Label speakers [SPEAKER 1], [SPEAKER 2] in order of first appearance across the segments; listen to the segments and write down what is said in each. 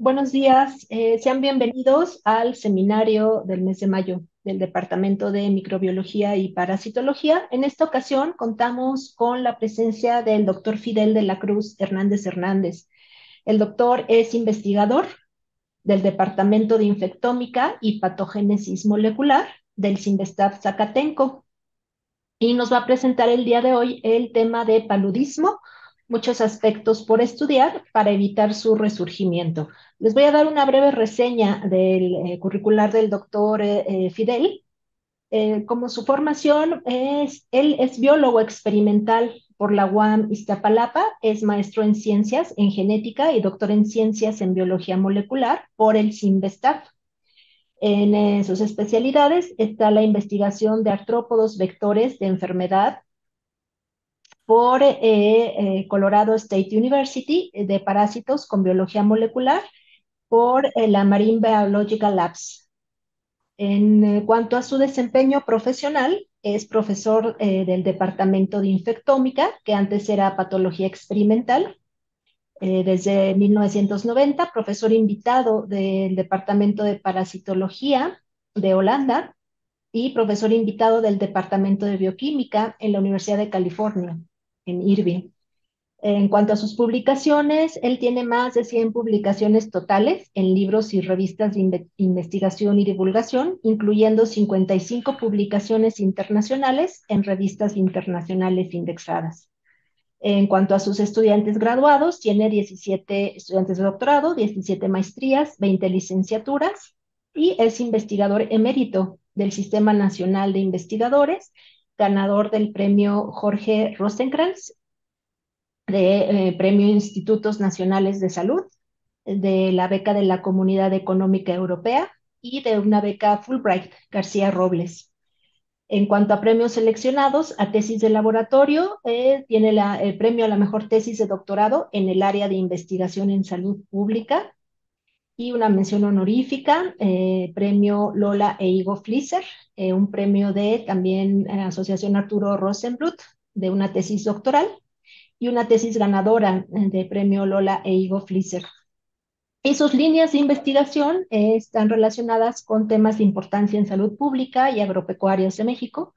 [SPEAKER 1] Buenos días, sean bienvenidos al seminario del mes de mayo del Departamento de Microbiología y Parasitología. En esta ocasión contamos con la presencia del doctor Fidel de la Cruz Hernández Hernández. El doctor es investigador del Departamento de Infectómica y Patogénesis Molecular del CINVESTAB Zacatenco y nos va a presentar el día de hoy el tema de paludismo, muchos aspectos por estudiar para evitar su resurgimiento. Les voy a dar una breve reseña del curricular del doctor Fidel. Como su formación él es biólogo experimental por la UAM Iztapalapa, es maestro en ciencias en genética y doctor en ciencias en biología molecular por el CINVESTAB. En sus especialidades está la investigación de artrópodos vectores de enfermedad por Colorado State University de parásitos con biología molecular por la Marine Biological Labs. En cuanto a su desempeño profesional, es profesor del Departamento de Infectómica, que antes era Patología Experimental, desde 1990, profesor invitado del Departamento de Parasitología de Holanda y profesor invitado del Departamento de Bioquímica en la Universidad de California, en Irvine. En cuanto a sus publicaciones, él tiene más de 100 publicaciones totales en libros y revistas de investigación y divulgación, incluyendo 55 publicaciones internacionales en revistas internacionales indexadas. En cuanto a sus estudiantes graduados, tiene 17 estudiantes de doctorado, 17 maestrías, 20 licenciaturas y es investigador emérito del Sistema Nacional de Investigadores, ganador del premio Jorge Rosenkrantz de Premio Institutos Nacionales de Salud, de la beca de la Comunidad Económica Europea y de una beca Fulbright García Robles. En cuanto a premios seleccionados, a tesis de laboratorio, tiene el premio a la mejor tesis de doctorado en el área de investigación en salud pública y una mención honorífica, premio Lola e Igo Flisser, un premio de también Asociación Arturo Rosenbluth de una tesis doctoral y una tesis ganadora de premio Lola e Igo Flisser. Y sus líneas de investigación están relacionadas con temas de importancia en salud pública y agropecuarios de México,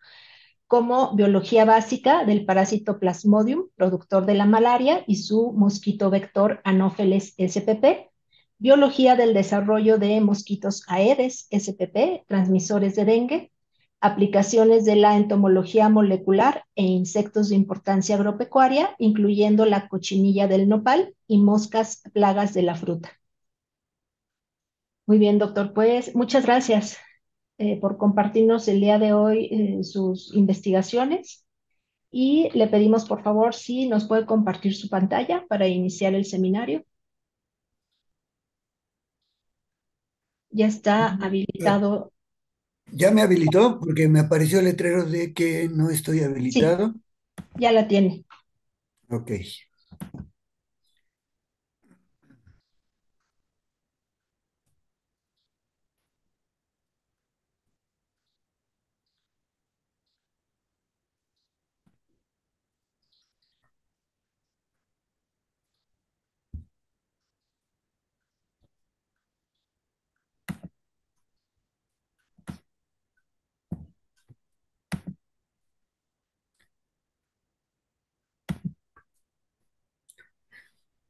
[SPEAKER 1] como biología básica del parásito Plasmodium, productor de la malaria, y su mosquito vector Anopheles spp, biología del desarrollo de mosquitos Aedes spp, transmisores de dengue, aplicaciones de la entomología molecular e insectos de importancia agropecuaria, incluyendo la cochinilla del nopal y moscas plagas de la fruta. Muy bien, doctor, pues muchas gracias por compartirnos el día de hoy sus investigaciones y le pedimos por favor si nos puede compartir su pantalla para iniciar el seminario. Ya está habilitado.
[SPEAKER 2] Ya me habilitó porque me apareció el letrero de que no estoy
[SPEAKER 1] Sí,
[SPEAKER 2] habilitado.
[SPEAKER 1] ya la tiene.
[SPEAKER 2] Ok.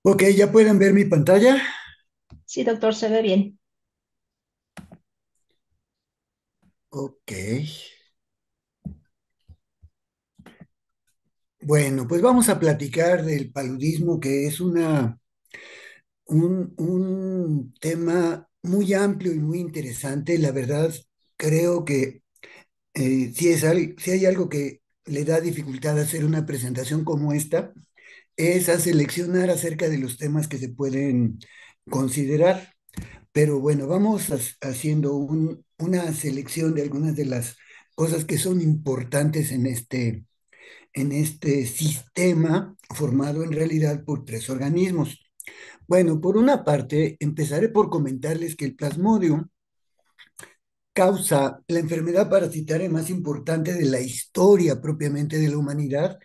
[SPEAKER 2] Ok, ya pueden ver mi pantalla.
[SPEAKER 1] Sí, doctor, se ve bien.
[SPEAKER 2] Ok. Bueno, pues vamos a platicar del paludismo, que es un tema muy amplio y muy interesante. La verdad, creo que si hay algo que le da dificultad a hacer una presentación como esta, es a seleccionar acerca de los temas que se pueden considerar. Pero bueno, vamos haciendo una selección de algunas de las cosas que son importantes en este sistema formado en realidad por tres organismos. Bueno, por una parte, empezaré por comentarles que el Plasmodium causa la enfermedad parasitaria más importante de la historia propiamente de la humanidad.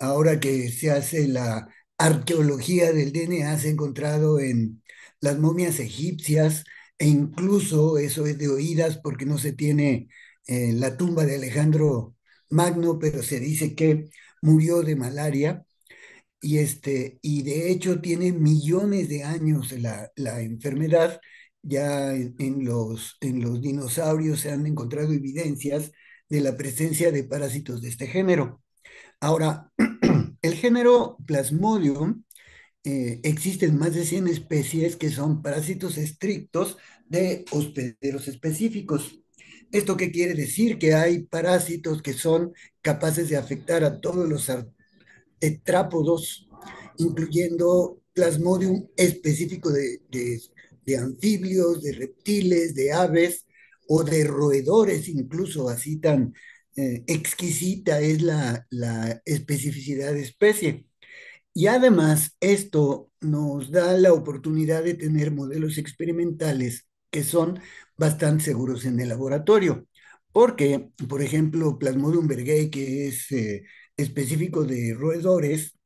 [SPEAKER 2] Ahora que se hace la arqueología del DNA, se ha encontrado en las momias egipcias, e incluso eso es de oídas porque no se tiene la tumba de Alejandro Magno, pero se dice que murió de malaria y de hecho tiene millones de años la enfermedad. Ya en los dinosaurios se han encontrado evidencias de la presencia de parásitos de este género. Ahora, el género Plasmodium, existen más de 100 especies que son parásitos estrictos de hospederos específicos. ¿Esto qué quiere decir? Que hay parásitos que son capaces de afectar a todos los tetrápodos, incluyendo Plasmodium específico de anfibios, de reptiles, de aves o de roedores, incluso así tan exquisita es la especificidad de especie. Y además, esto nos da la oportunidad de tener modelos experimentales que son bastante seguros en el laboratorio. Porque, por ejemplo, Plasmodium berghei, que es específico de roedores,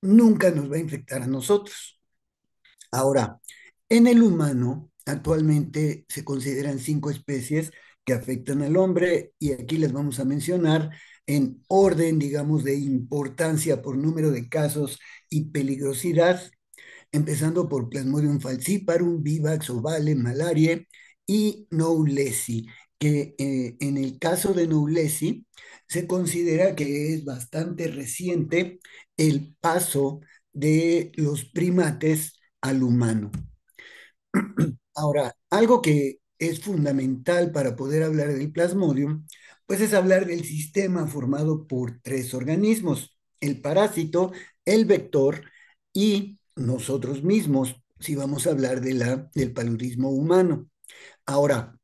[SPEAKER 2] nunca nos va a infectar a nosotros. Ahora, en el humano, actualmente se consideran 5 especies que afectan al hombre y aquí les vamos a mencionar en orden, digamos, de importancia por número de casos y peligrosidad, empezando por Plasmodium falciparum, vivax, ovale, malaria y Knowlesi, que en el caso de Knowlesi se considera que es bastante reciente el paso de los primates al humano. Ahora, algo que es fundamental para poder hablar del Plasmodium, pues es hablar del sistema formado por 3 organismos: el parásito, el vector y nosotros mismos, si vamos a hablar del paludismo humano. Ahora,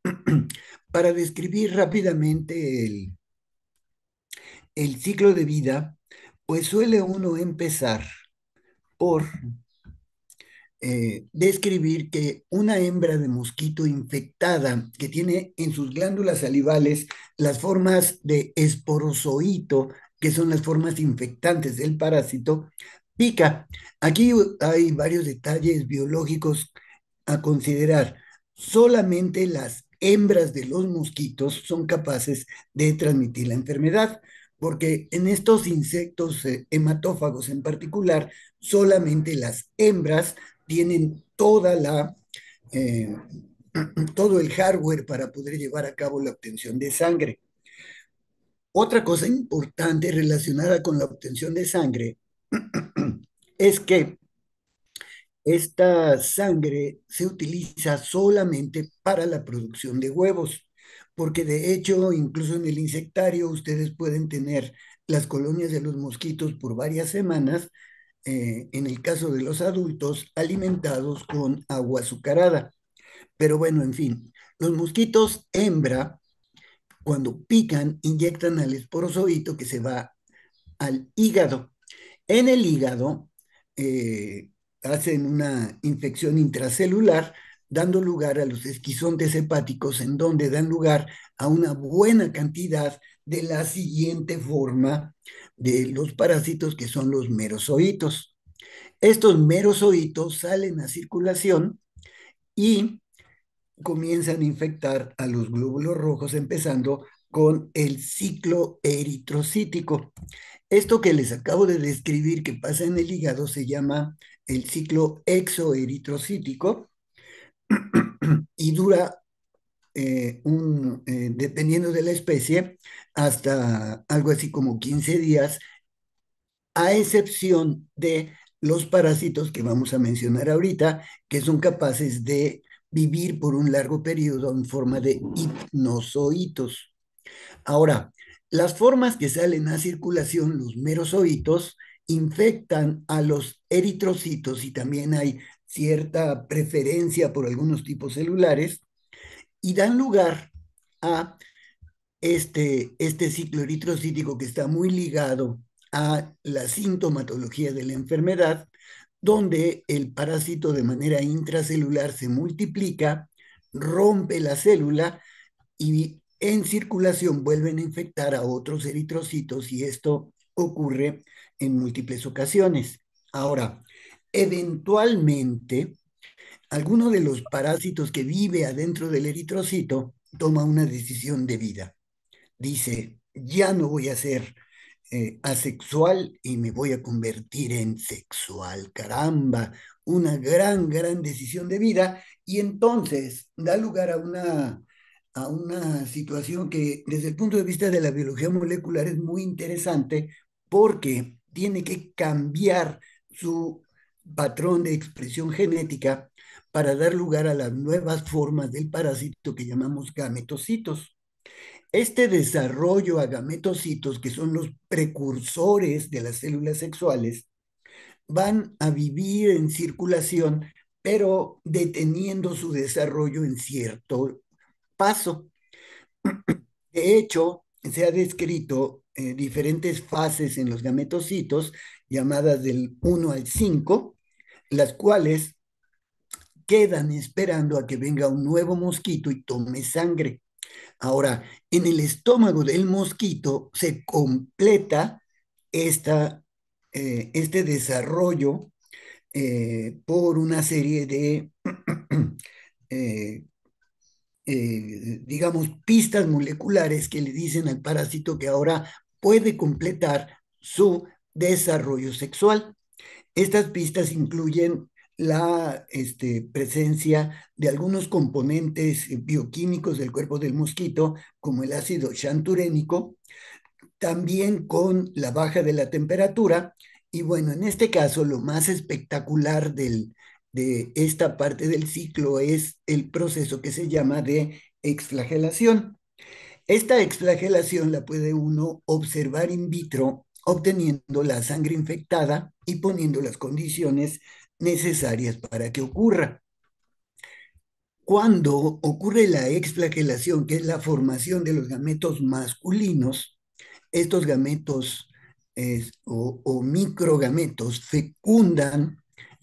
[SPEAKER 2] para describir rápidamente el ciclo de vida, pues suele uno empezar por describir que una hembra de mosquito infectada que tiene en sus glándulas salivales las formas de esporozoito, que son las formas infectantes del parásito, pica. Aquí hay varios detalles biológicos a considerar. Solamente las hembras de los mosquitos son capaces de transmitir la enfermedad, porque en estos insectos hematófagos en particular, solamente las hembras tienen eh, todo el hardware para poder llevar a cabo la obtención de sangre. Otra cosa importante relacionada con la obtención de sangre es que esta sangre se utiliza solamente para la producción de huevos, porque de hecho, incluso en el insectario, ustedes pueden tener las colonias de los mosquitos por varias semanas, en el caso de los adultos, alimentados con agua azucarada. Pero bueno, en fin, los mosquitos hembra, cuando pican, inyectan al esporozoito que se va al hígado. En el hígado hacen una infección intracelular, dando lugar a los esquizontes hepáticos, en donde dan lugar a una buena cantidad de la siguiente forma de los parásitos, que son los merozoitos. Estos merozoitos salen a circulación y comienzan a infectar a los glóbulos rojos, empezando con el ciclo eritrocítico. Esto que les acabo de describir que pasa en el hígado se llama el ciclo exoeritrocítico y dura, dependiendo de la especie, hasta algo así como 15 días, a excepción de los parásitos que vamos a mencionar ahorita, que son capaces de vivir por un largo periodo en forma de hipnozoitos. Ahora, las formas que salen a circulación, los merozoitos, infectan a los eritrocitos y también hay cierta preferencia por algunos tipos celulares y dan lugar a este ciclo eritrocítico que está muy ligado a la sintomatología de la enfermedad, donde el parásito de manera intracelular se multiplica, rompe la célula y en circulación vuelven a infectar a otros eritrocitos y esto ocurre en múltiples ocasiones. Ahora, eventualmente alguno de los parásitos que vive adentro del eritrocito toma una decisión de vida. Dice, ya no voy a ser asexual y me voy a convertir en sexual. Caramba, una gran decisión de vida. Y entonces da lugar a una situación que desde el punto de vista de la biología molecular es muy interesante porque tiene que cambiar su patrón de expresión genética para dar lugar a las nuevas formas del parásito que llamamos gametocitos. Este desarrollo a gametocitos, que son los precursores de las células sexuales, van a vivir en circulación, pero deteniendo su desarrollo en cierto paso. De hecho, se ha descrito diferentes fases en los gametocitos, llamadas del 1 al 5, las cuales quedan esperando a que venga un nuevo mosquito y tome sangre. Ahora, en el estómago del mosquito se completa esta, este desarrollo por una serie de, eh, digamos, pistas moleculares que le dicen al parásito que ahora puede completar su desarrollo sexual. Estas pistas incluyen la presencia de algunos componentes bioquímicos del cuerpo del mosquito, como el ácido xanturénico, también con la baja de la temperatura. Y bueno, en este caso, lo más espectacular de esta parte del ciclo es el proceso que se llama de exflagelación. Esta exflagelación la puede uno observar in vitro obteniendo la sangre infectada y poniendo las condiciones necesarias para que ocurra. Cuando ocurre la exflagelación, que es la formación de los gametos masculinos, estos gametos o microgametos fecundan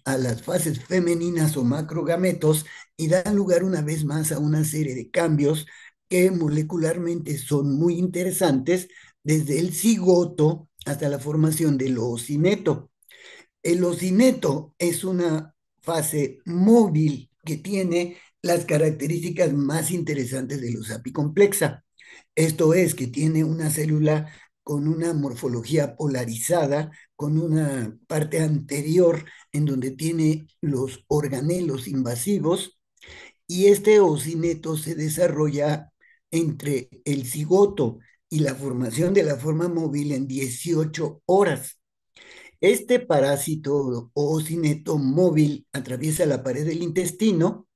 [SPEAKER 2] a las fases femeninas o macrogametos y dan lugar una vez más a una serie de cambios que molecularmente son muy interesantes, desde el cigoto hasta la formación del ocineto. El ocineto es una fase móvil que tiene las características más interesantes de los apicomplexa. Esto es que tiene una célula con una morfología polarizada, con una parte anterior en donde tiene los organelos invasivos, y este ocineto se desarrolla entre el cigoto y la formación de la forma móvil en 18 horas. Este parásito o ocineto móvil atraviesa la pared del intestino,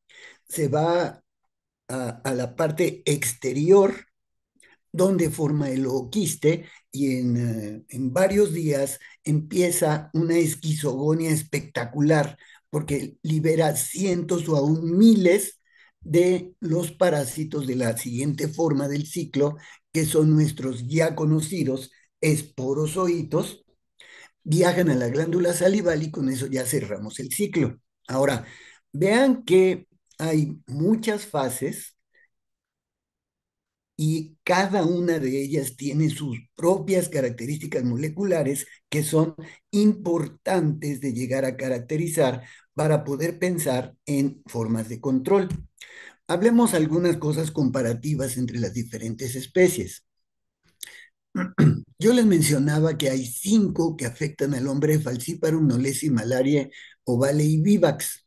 [SPEAKER 2] se va a la parte exterior donde forma el ooquiste y en varios días empieza una esquizogonia espectacular porque libera cientos o aún miles de los parásitos de la siguiente forma del ciclo, que son nuestros ya conocidos esporozoitos, viajan a la glándula salival y con eso ya cerramos el ciclo. Ahora, vean que hay muchas fases y cada una de ellas tiene sus propias características moleculares que son importantes de llegar a caracterizar para poder pensar en formas de control. Hablemos algunas cosas comparativas entre las diferentes especies. Yo les mencionaba que hay 5 que afectan al hombre: Falciparum, Knowlesi, Malaria, Ovale y Vivax.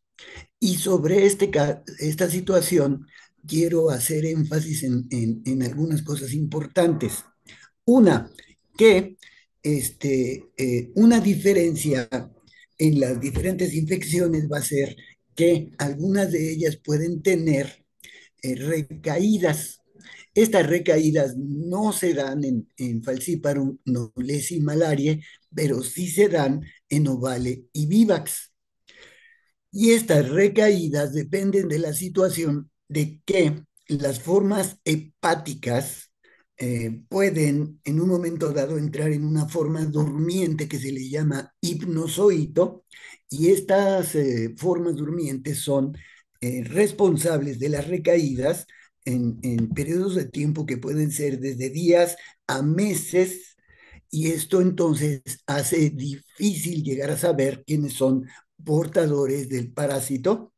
[SPEAKER 2] Y sobre esta situación quiero hacer énfasis en algunas cosas importantes. Una, que una diferencia en las diferentes infecciones va a ser que algunas de ellas pueden tener recaídas. Estas recaídas no se dan en Falciparum, Knowlesi y Malaria, pero sí se dan en Ovale y Vivax. Y estas recaídas dependen de la situación de que las formas hepáticas pueden en un momento dado entrar en una forma durmiente que se le llama hipnozoito, y estas formas durmientes son responsables de las recaídas en periodos de tiempo que pueden ser desde días a meses, y esto entonces hace difícil llegar a saber quiénes son portadores del parásito,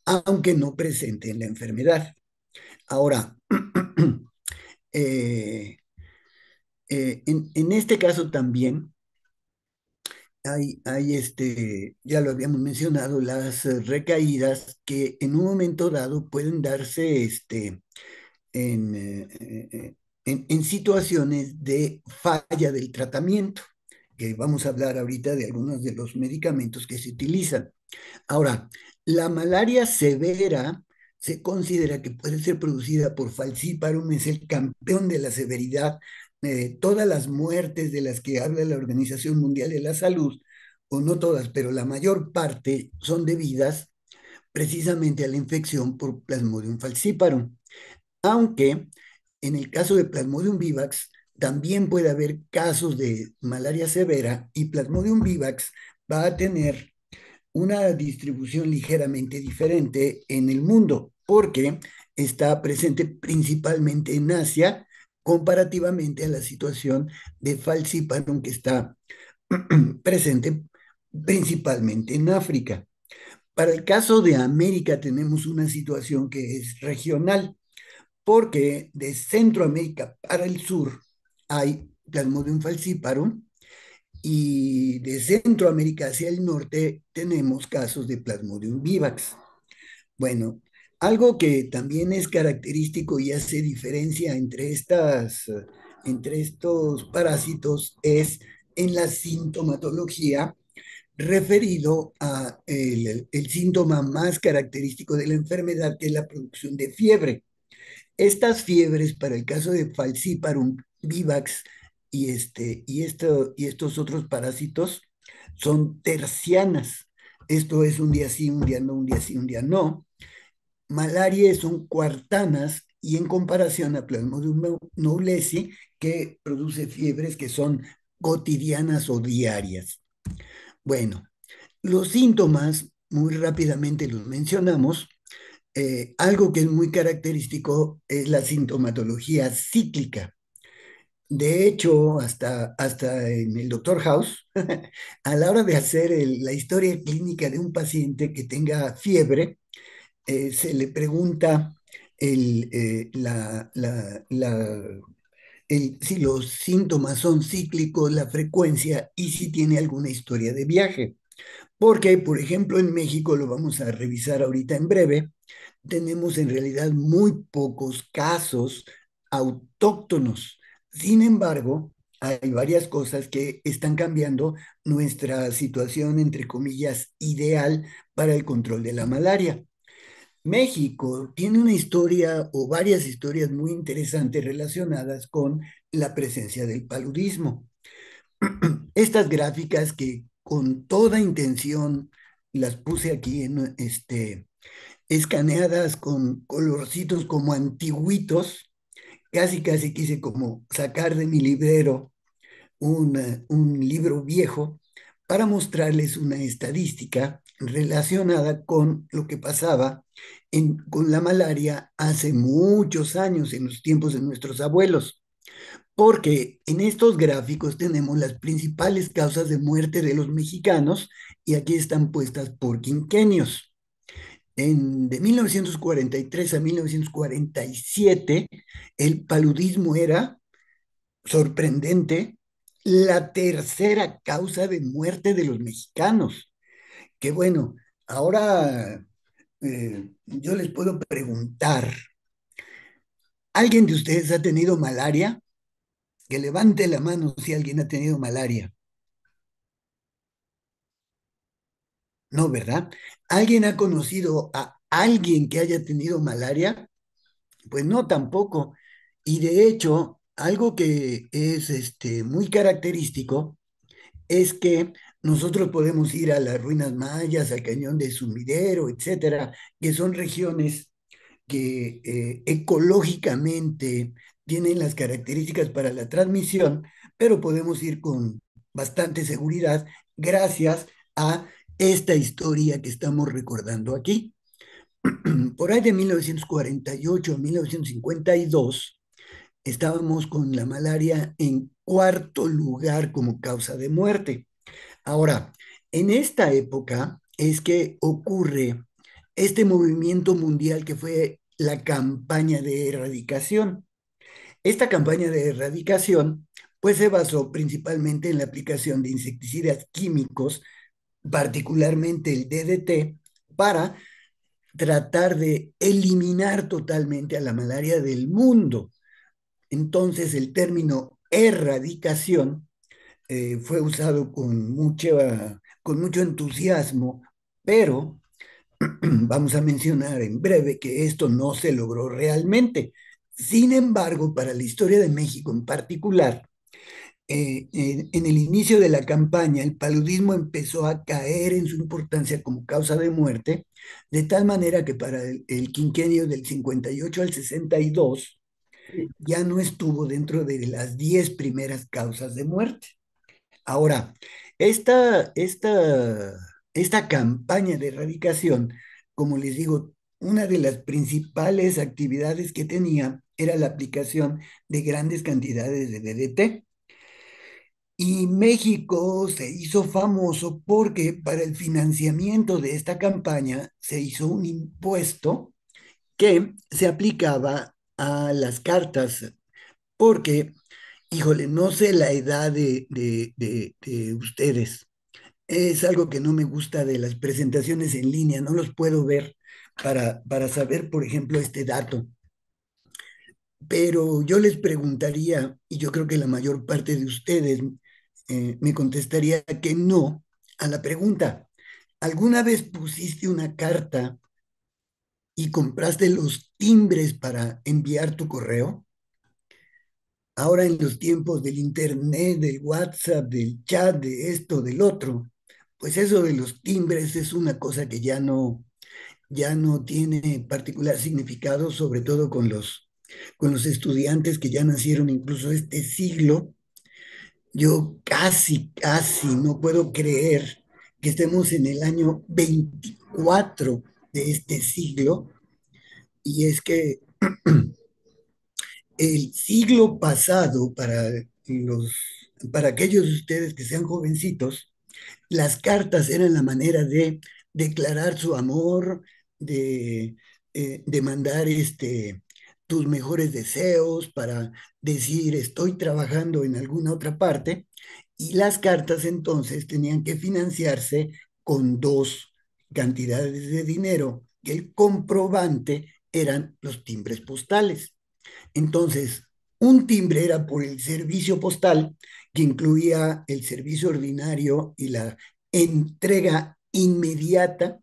[SPEAKER 2] aunque no presenten la enfermedad. Ahora, eh, en este caso también ya lo habíamos mencionado, las recaídas que en un momento dado pueden darse en, en situaciones de falla del tratamiento, que vamos a hablar ahorita de algunos de los medicamentos que se utilizan. Ahora, la malaria severa se considera que puede ser producida por falciparum, es el campeón de la severidad. Todas las muertes de las que habla la Organización Mundial de la Salud, o no todas, pero la mayor parte son debidas precisamente a la infección por Plasmodium falciparum. Aunque en el caso de Plasmodium vivax también puede haber casos de malaria severa y Plasmodium vivax va a tener una distribución ligeramente diferente en el mundo, porque está presente principalmente en Asia, comparativamente a la situación de falciparum que está presente principalmente en África. Para el caso de América tenemos una situación que es regional, porque de Centroamérica para el sur hay Plasmodium falciparum y de Centroamérica hacia el norte tenemos casos de Plasmodium vivax. Bueno, algo que también es característico y hace diferencia entre estos parásitos es en la sintomatología referido a el síntoma más característico de la enfermedad, que es la producción de fiebre. Estas fiebres, para el caso de Falciparum vivax y estos otros parásitos, son tercianas. Esto es un día sí, un día no, un día sí, un día no. Malaria son cuartanas y en comparación a Plasmodium knowlesi, que produce fiebres que son cotidianas o diarias. Bueno, los síntomas, muy rápidamente los mencionamos. Algo que es muy característico es la sintomatología cíclica. De hecho, hasta en el Doctor House, a la hora de hacer la historia clínica de un paciente que tenga fiebre, se le pregunta el, si los síntomas son cíclicos, la frecuencia y si tiene alguna historia de viaje. Porque, por ejemplo, en México, lo vamos a revisar ahorita en breve, tenemos en realidad muy pocos casos autóctonos. Sin embargo, hay varias cosas que están cambiando nuestra situación, entre comillas, ideal para el control de la malaria. México tiene una historia o varias historias muy interesantes relacionadas con la presencia del paludismo. Estas gráficas que con toda intención las puse aquí escaneadas con colorcitos como antiguitos, casi casi quise como sacar de mi librero un libro viejo para mostrarles una estadística relacionada con lo que pasaba con la malaria hace muchos años, en los tiempos de nuestros abuelos. Porque en estos gráficos tenemos las principales causas de muerte de los mexicanos y aquí están puestas por quinquenios. De 1943 a 1947, el paludismo era, sorprendente, la tercera causa de muerte de los mexicanos. Que bueno, ahora yo les puedo preguntar, ¿alguien de ustedes ha tenido malaria? Que levante la mano si alguien ha tenido malaria. No, ¿verdad? ¿Alguien ha conocido a alguien que haya tenido malaria? Pues no, tampoco. Y de hecho, algo que es muy característico es que nosotros podemos ir a las ruinas mayas, al cañón de Sumidero, etcétera, que son regiones que ecológicamente tienen las características para la transmisión, pero podemos ir con bastante seguridad gracias a esta historia que estamos recordando aquí. Por ahí de 1948 a 1952 estábamos con la malaria en cuarto lugar como causa de muerte. Ahora, en esta época es que ocurre este movimiento mundial que fue la campaña de erradicación. Esta campaña de erradicación pues se basó principalmente en la aplicación de insecticidas químicos, particularmente el DDT, para tratar de eliminar totalmente a la malaria del mundo. Entonces el término erradicación fue usado con mucho entusiasmo, pero vamos a mencionar en breve que esto no se logró realmente. Sin embargo, para la historia de México en particular, en el inicio de la campaña, el paludismo empezó a caer en su importancia como causa de muerte, de tal manera que para el quinquenio del 58 al 62 ya no estuvo dentro de las 10 primeras causas de muerte. Ahora, esta campaña de erradicación, como les digo, una de las principales actividades que tenía era la aplicación de grandes cantidades de DDT. Y México se hizo famoso porque para el financiamiento de esta campaña se hizo un impuesto que se aplicaba a las cartas, porque, híjole, no sé la edad de ustedes. Es algo que no me gusta de las presentaciones en línea, no los puedo ver para saber, por ejemplo, este dato. Pero yo les preguntaría, y yo creo que la mayor parte de ustedes me contestaría que no a la pregunta, ¿alguna vez pusiste una carta y compraste los timbres para enviar tu correo? Ahora en los tiempos del internet, del WhatsApp, del chat, de esto, del otro, pues eso de los timbres es una cosa que ya no tiene particular significado, sobre todo con los estudiantes que ya nacieron incluso este siglo. Yo casi no puedo creer que estemos en el año 24 de este siglo, y es que el siglo pasado, para aquellos de ustedes que sean jovencitos, las cartas eran la manera de declarar su amor, de, de mandar tus mejores deseos, para decir estoy trabajando en alguna otra parte, y las cartas entonces tenían que financiarse con dos cantidades de dinero, y el comprobante eran los timbres postales. Entonces, un timbre era por el servicio postal, que incluía el servicio ordinario y la entrega inmediata,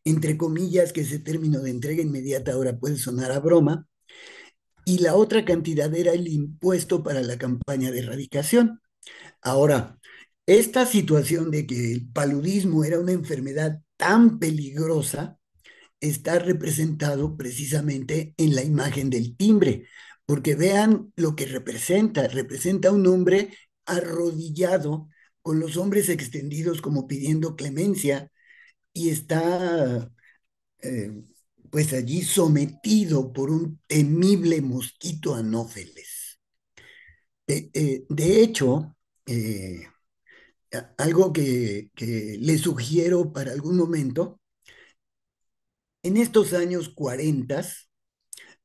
[SPEAKER 2] entre comillas, que ese término de entrega inmediata ahora puede sonar a broma, y la otra cantidad era el impuesto para la campaña de erradicación. Ahora, esta situación de que el paludismo era una enfermedad tan peligrosa está representado precisamente en la imagen del timbre, porque vean lo que representa. Representa a un hombre arrodillado, con los hombres extendidos como pidiendo clemencia, y está eh, pues allí sometido por un temible mosquito anófeles. De hecho, eh, algo que le sugiero para algún momento, en estos años 40,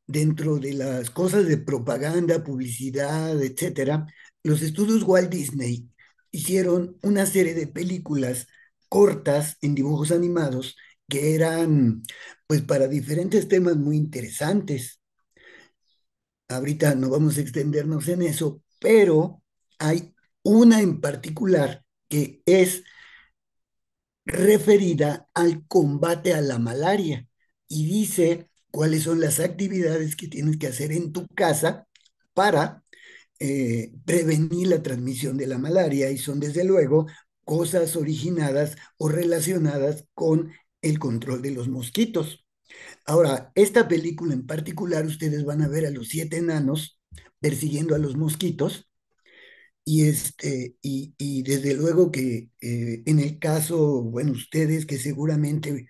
[SPEAKER 2] dentro de las cosas de propaganda, publicidad, etcétera, los estudios Walt Disney hicieron una serie de películas cortas en dibujos animados que eran, pues, para diferentes temas muy interesantes. Ahorita no vamos a extendernos en eso, pero hay una en particular que es referida al combate a la malaria y dice cuáles son las actividades que tienes que hacer en tu casa para prevenir la transmisión de la malaria, y son desde luego cosas originadas o relacionadas con el control de los mosquitos. Ahora, esta película en particular, ustedes van a ver a los 7 enanos persiguiendo a los mosquitos, y desde luego que en el caso, bueno, ustedes que seguramente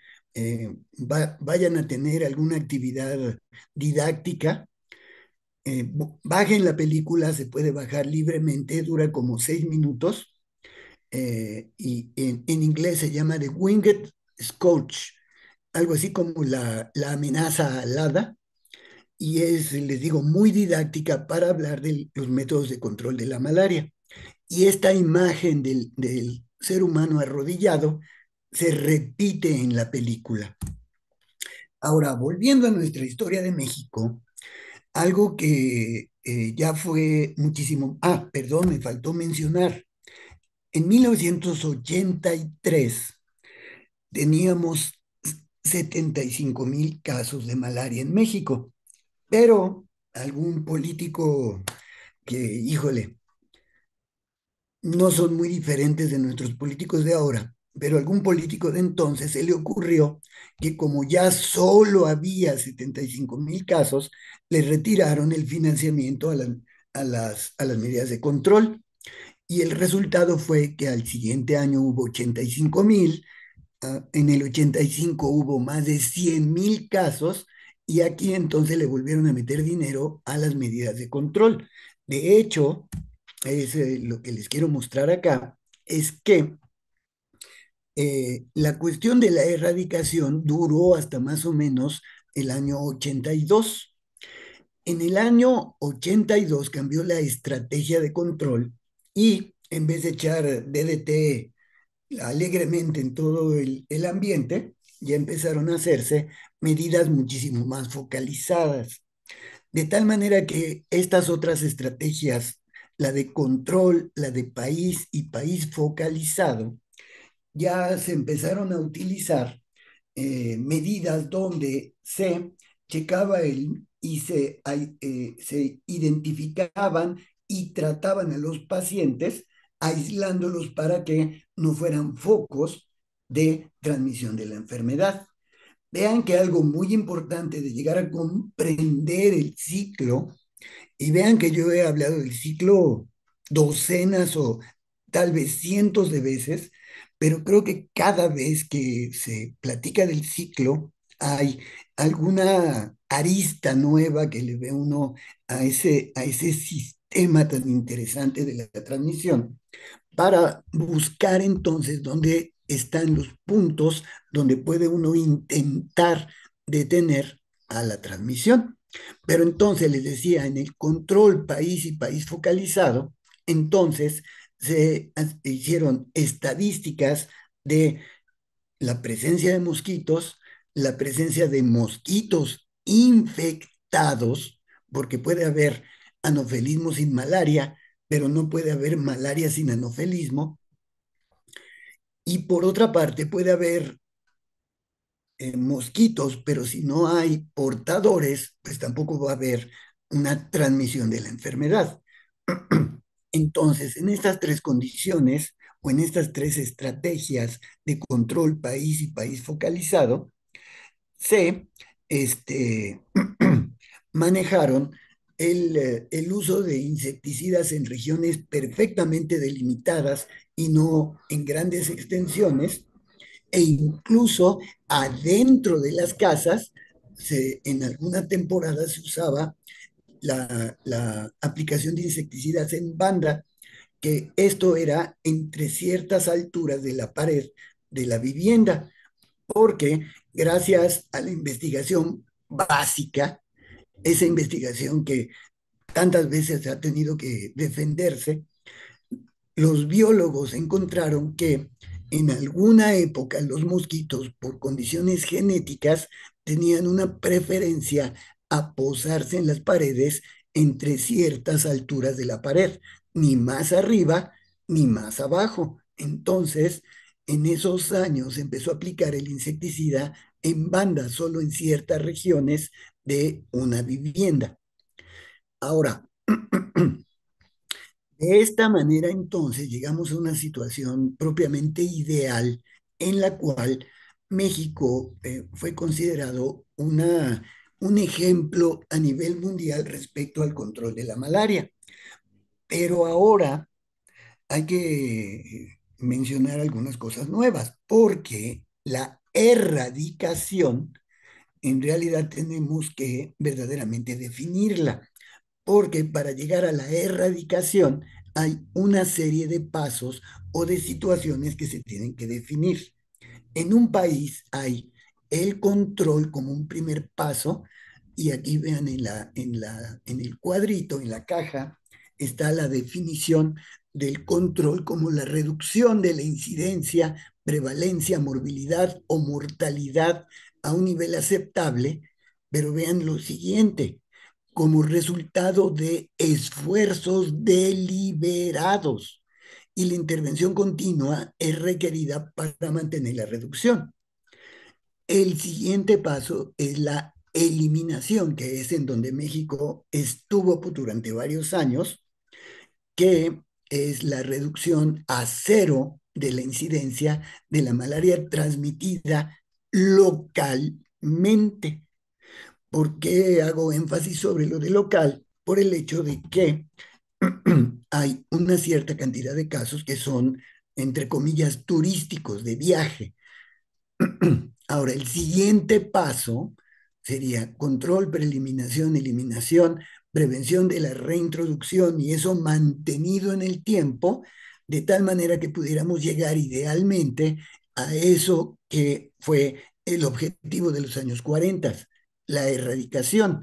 [SPEAKER 2] vayan a tener alguna actividad didáctica, bajen la película, se puede bajar libremente, dura como 6 minutos, y en inglés se llama The Winged Scourge, algo así como la amenaza alada, y es, les digo, muy didáctica para hablar de los métodos de control de la malaria. Y esta imagen del ser humano arrodillado se repite en la película. Ahora, volviendo a nuestra historia de México, algo que ya fue muchísimo... Ah, perdón, me faltó mencionar. En 1983 teníamos 75,000 casos de malaria en México, pero algún político que, híjole, no son muy diferentes de nuestros políticos de ahora, pero algún político de entonces se le ocurrió que como ya solo había 75,000 casos, le retiraron el financiamiento a las medidas de control. Y el resultado fue que al siguiente año hubo 85,000, en el 85 hubo más de 100,000 casos y aquí entonces le volvieron a meter dinero a las medidas de control. De hecho, es lo que les quiero mostrar acá, es que la cuestión de la erradicación duró hasta más o menos el año 82. En el año 82 cambió la estrategia de control y en vez de echar DDT alegremente en todo el ambiente, ya empezaron a hacerse medidas muchísimo más focalizadas. De tal manera que estas otras estrategias, la de control, la de país y país focalizado, ya se empezaron a utilizar medidas donde se checaba y se identificaban y trataban a los pacientes, aislándolos para que no fueran focos de transmisión de la enfermedad. Vean que algo muy importante de llegar a comprender el ciclo, y vean que yo he hablado del ciclo docenas o tal vez cientos de veces, pero creo que cada vez que se platica del ciclo hay alguna arista nueva que le ve uno a ese sistema tan interesante de la transmisión para buscar entonces dónde están los puntos donde puede uno intentar detener a la transmisión. Pero entonces les decía, en el control país y país focalizado, entonces se hicieron estadísticas de la presencia de mosquitos, la presencia de mosquitos infectados, porque puede haber anofelismo sin malaria, pero no puede haber malaria sin anofelismo. Y por otra parte, puede haber mosquitos, pero si no hay portadores, pues tampoco va a haber una transmisión de la enfermedad. Entonces, en estas tres condiciones o en estas tres estrategias de control país y país focalizado, se manejaron el uso de insecticidas en regiones perfectamente delimitadas y no en grandes extensiones, e incluso adentro de las casas, en alguna temporada se usaba la aplicación de insecticidas en banda, que esto era entre ciertas alturas de la pared de la vivienda, porque gracias a la investigación básica, esa investigación que tantas veces ha tenido que defenderse, los biólogos encontraron que en alguna época los mosquitos, por condiciones genéticas, tenían una preferencia a posarse en las paredes entre ciertas alturas de la pared, ni más arriba ni más abajo. Entonces, en esos años se empezó a aplicar el insecticida en banda, solo en ciertas regiones de una vivienda. Ahora, de esta manera, entonces, llegamos a una situación propiamente ideal en la cual México fue considerado un ejemplo a nivel mundial respecto al control de la malaria. Pero ahora hay que mencionar algunas cosas nuevas, porque la erradicación, en realidad tenemos que verdaderamente definirla, porque para llegar a la erradicación hay una serie de pasos o de situaciones que se tienen que definir. En un país hay el control como un primer paso. Y aquí vean en el cuadrito, en la caja, está la definición del control como la reducción de la incidencia, prevalencia, morbilidad o mortalidad a un nivel aceptable. Pero vean lo siguiente, como resultado de esfuerzos deliberados, y la intervención continua es requerida para mantener la reducción. El siguiente paso es la eliminación, que es en donde México estuvo durante varios años, que es la reducción a cero de la incidencia de la malaria transmitida localmente. ¿Por qué hago énfasis sobre lo de local? Por el hecho de que hay una cierta cantidad de casos que son, entre comillas, turísticos, de viaje. Ahora, el siguiente paso sería control, preeliminación, eliminación, prevención de la reintroducción, y eso mantenido en el tiempo, de tal manera que pudiéramos llegar idealmente a eso que fue el objetivo de los años 40, la erradicación.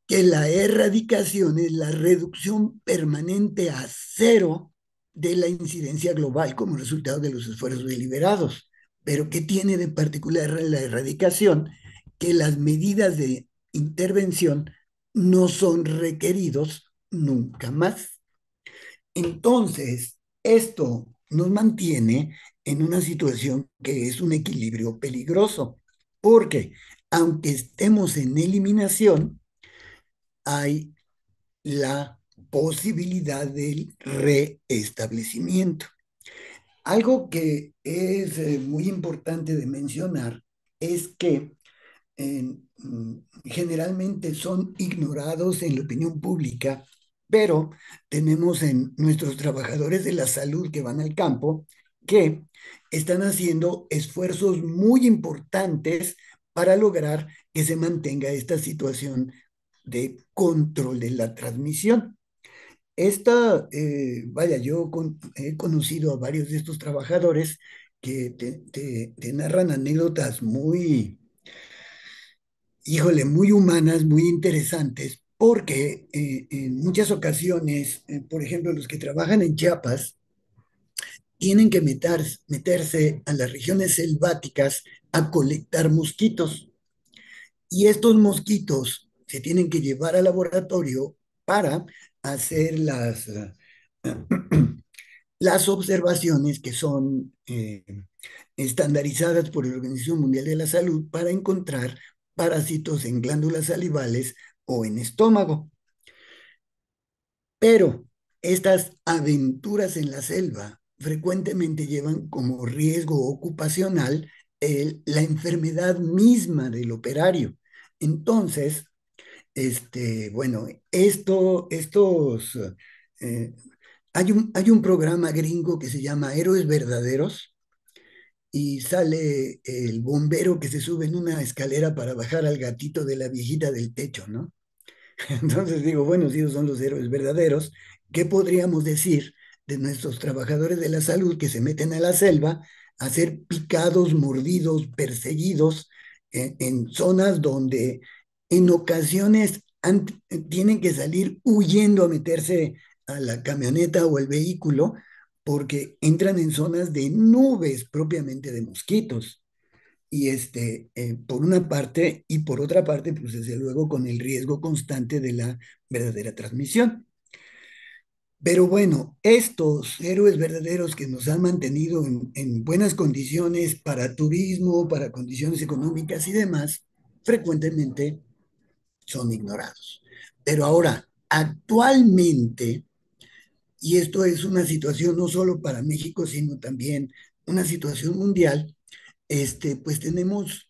[SPEAKER 2] Que la erradicación es la reducción permanente a cero de la incidencia global como resultado de los esfuerzos deliberados. Pero ¿qué tiene de particular la erradicación? Que las medidas de intervención no son requeridos nunca más. Entonces, esto nos mantiene en una situación que es un equilibrio peligroso, porque aunque estemos en eliminación, hay la posibilidad del reestablecimiento. Algo que es muy importante de mencionar es que generalmente son ignorados en la opinión pública, pero tenemos en nuestros trabajadores de la salud que van al campo que están haciendo esfuerzos muy importantes para lograr que se mantenga esta situación de control de la transmisión. Vaya, he conocido a varios de estos trabajadores que te narran anécdotas muy, híjole, muy humanas, muy interesantes, porque en muchas ocasiones, por ejemplo, los que trabajan en Chiapas, tienen que meterse a las regiones selváticas a colectar mosquitos. Y estos mosquitos se tienen que llevar al laboratorio para hacer las observaciones que son estandarizadas por la Organización Mundial de la Salud para encontrar parásitos en glándulas salivales o en estómago. Pero estas aventuras en la selva frecuentemente llevan como riesgo ocupacional la enfermedad misma del operario. Entonces, bueno, eh, hay un programa gringo que se llama Héroes Verdaderos, y sale el bombero que se sube en una escalera para bajar al gatito de la viejita del techo, ¿no? Entonces digo, bueno, si ellos son los héroes verdaderos, ¿qué podríamos decir de nuestros trabajadores de la salud que se meten a la selva a ser picados, mordidos, perseguidos en zonas donde en ocasiones tienen que salir huyendo a meterse a la camioneta o el vehículo porque entran en zonas de nubes propiamente de mosquitos? Y por una parte, y por otra parte, pues desde luego con el riesgo constante de la verdadera transmisión. Pero bueno, estos héroes verdaderos que nos han mantenido en buenas condiciones para turismo, para condiciones económicas y demás, frecuentemente son ignorados. Pero ahora, actualmente, y esto es una situación no solo para México, sino también una situación mundial, pues tenemos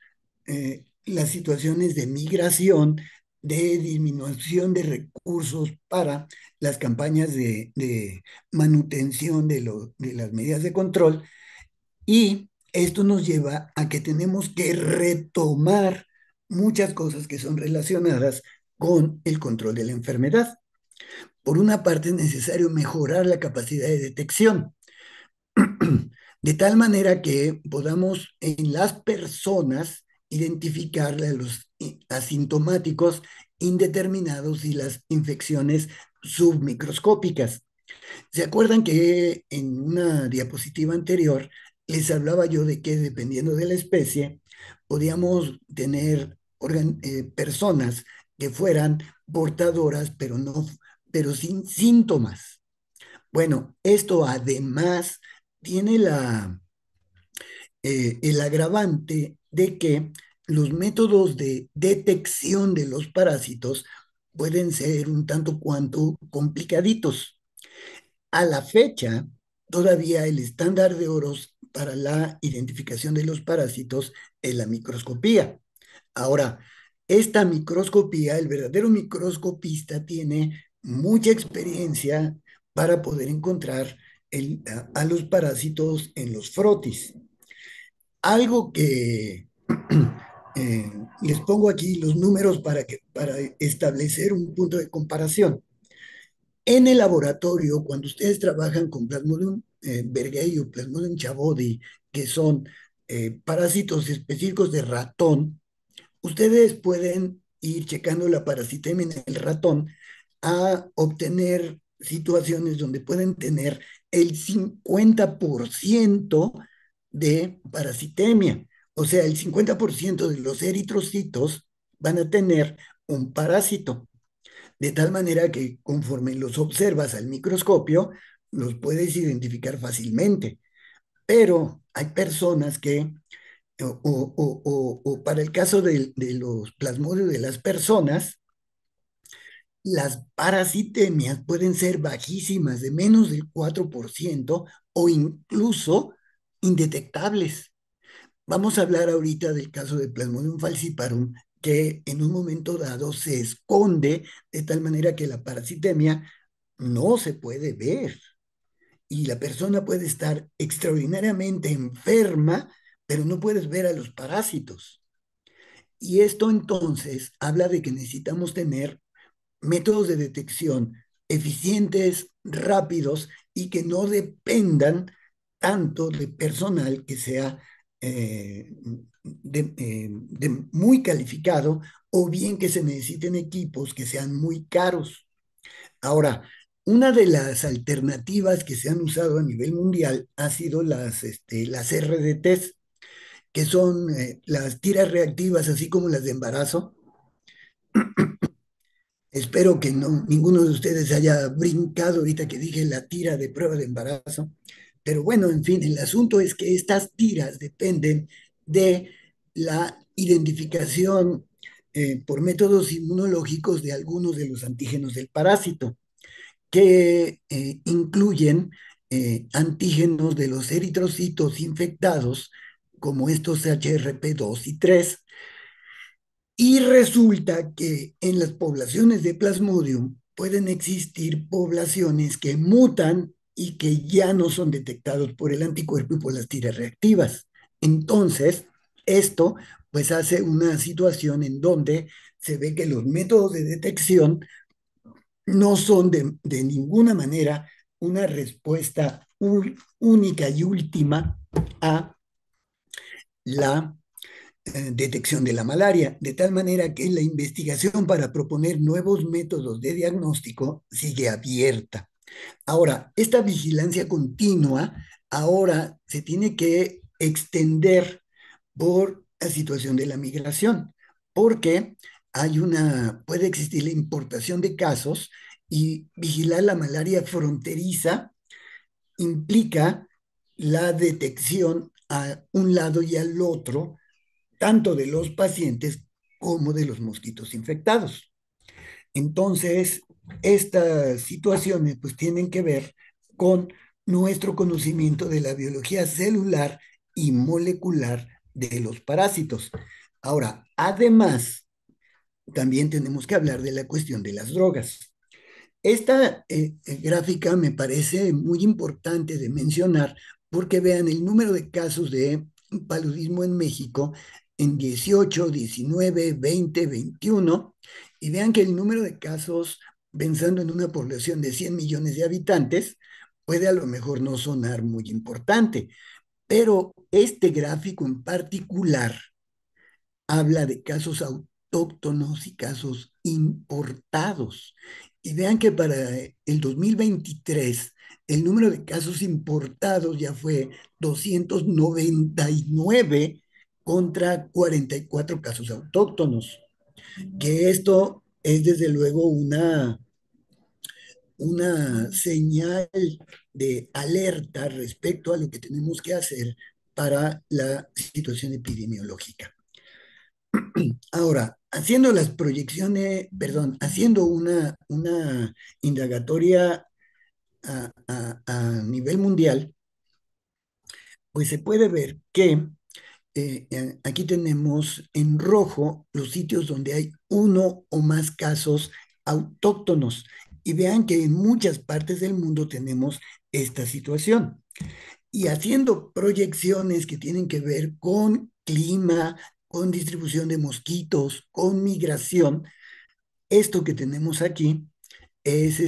[SPEAKER 2] las situaciones de migración, de disminución de recursos para las campañas de manutención de las medidas de control, y esto nos lleva a que tenemos que retomar muchas cosas que son relacionadas con el control de la enfermedad. Por una parte, es necesario mejorar la capacidad de detección, de tal manera que podamos en las personas identificar a los asintomáticos indeterminados y las infecciones submicroscópicas. ¿Se acuerdan que en una diapositiva anterior les hablaba yo de que dependiendo de la especie, podíamos tener personas que fueran portadoras, pero sin síntomas? Bueno, esto además tiene el agravante de que los métodos de detección de los parásitos pueden ser un tanto cuanto complicaditos. A la fecha, todavía el estándar de oro para la identificación de los parásitos es la microscopía. Ahora, esta microscopía, el verdadero microscopista tiene mucha experiencia para poder encontrar a los parásitos en los frotis. Algo que les pongo aquí los números para establecer un punto de comparación. En el laboratorio, cuando ustedes trabajan con Plasmodium berghei o Plasmodium chabodi, que son parásitos específicos de ratón, ustedes pueden ir checando la parasitemia en el ratón a obtener situaciones donde pueden tener el 50% de parasitemia. O sea, el 50% de los eritrocitos van a tener un parásito, de tal manera que conforme los observas al microscopio, los puedes identificar fácilmente. Pero hay personas que, o para el caso de los plasmodios de las personas, las parasitemias pueden ser bajísimas, de menos del 4% o incluso indetectables. Vamos a hablar ahorita del caso de Plasmodium falciparum, que en un momento dado se esconde de tal manera que la parasitemia no se puede ver y la persona puede estar extraordinariamente enferma, pero no puedes ver a los parásitos. Y esto entonces habla de que necesitamos tener métodos de detección eficientes, rápidos y que no dependan tanto de personal que sea de muy calificado o bien que se necesiten equipos que sean muy caros. Ahora, una de las alternativas que se han usado a nivel mundial ha sido las RDTs, que son las tiras reactivas, así como las de embarazo. Espero que no, ninguno de ustedes haya brincado ahorita que dije la tira de prueba de embarazo. Pero bueno, en fin, el asunto es que estas tiras dependen de la identificación por métodos inmunológicos de algunos de los antígenos del parásito, que incluyen antígenos de los eritrocitos infectados, como estos CHRP2 y 3. Y resulta que en las poblaciones de Plasmodium pueden existir poblaciones que mutan y que ya no son detectados por el anticuerpo y por las tiras reactivas. Entonces, esto pues hace una situación en donde se ve que los métodos de detección no son de ninguna manera una respuesta única y última a la detección de la malaria, de tal manera que la investigación para proponer nuevos métodos de diagnóstico sigue abierta. Ahora, esta vigilancia continua ahora se tiene que extender por la situación de la migración, porque puede existir la importación de casos y vigilar la malaria fronteriza implica la detección a un lado y al otro tanto de los pacientes como de los mosquitos infectados. Entonces, estas situaciones pues tienen que ver con nuestro conocimiento de la biología celular y molecular de los parásitos. Ahora, además, también tenemos que hablar de la cuestión de las drogas. Esta gráfica me parece muy importante de mencionar porque vean el número de casos de paludismo en México en 18, 19, 20, 21 y vean que el número de casos, pensando en una población de 100 millones de habitantes, puede a lo mejor no sonar muy importante, pero este gráfico en particular habla de casos autóctonos y casos importados. Y vean que para el 2023 el número de casos importados ya fue 299 contra 44 casos autóctonos, que esto es desde luego una señal de alerta respecto a lo que tenemos que hacer para la situación epidemiológica. Ahora, haciendo las proyecciones, perdón, haciendo una indagatoria a nivel mundial, pues se puede ver que aquí tenemos en rojo los sitios donde hay uno o más casos autóctonos. Y vean que en muchas partes del mundo tenemos esta situación. Y haciendo proyecciones que tienen que ver con clima, con distribución de mosquitos, con migración, esto que tenemos aquí es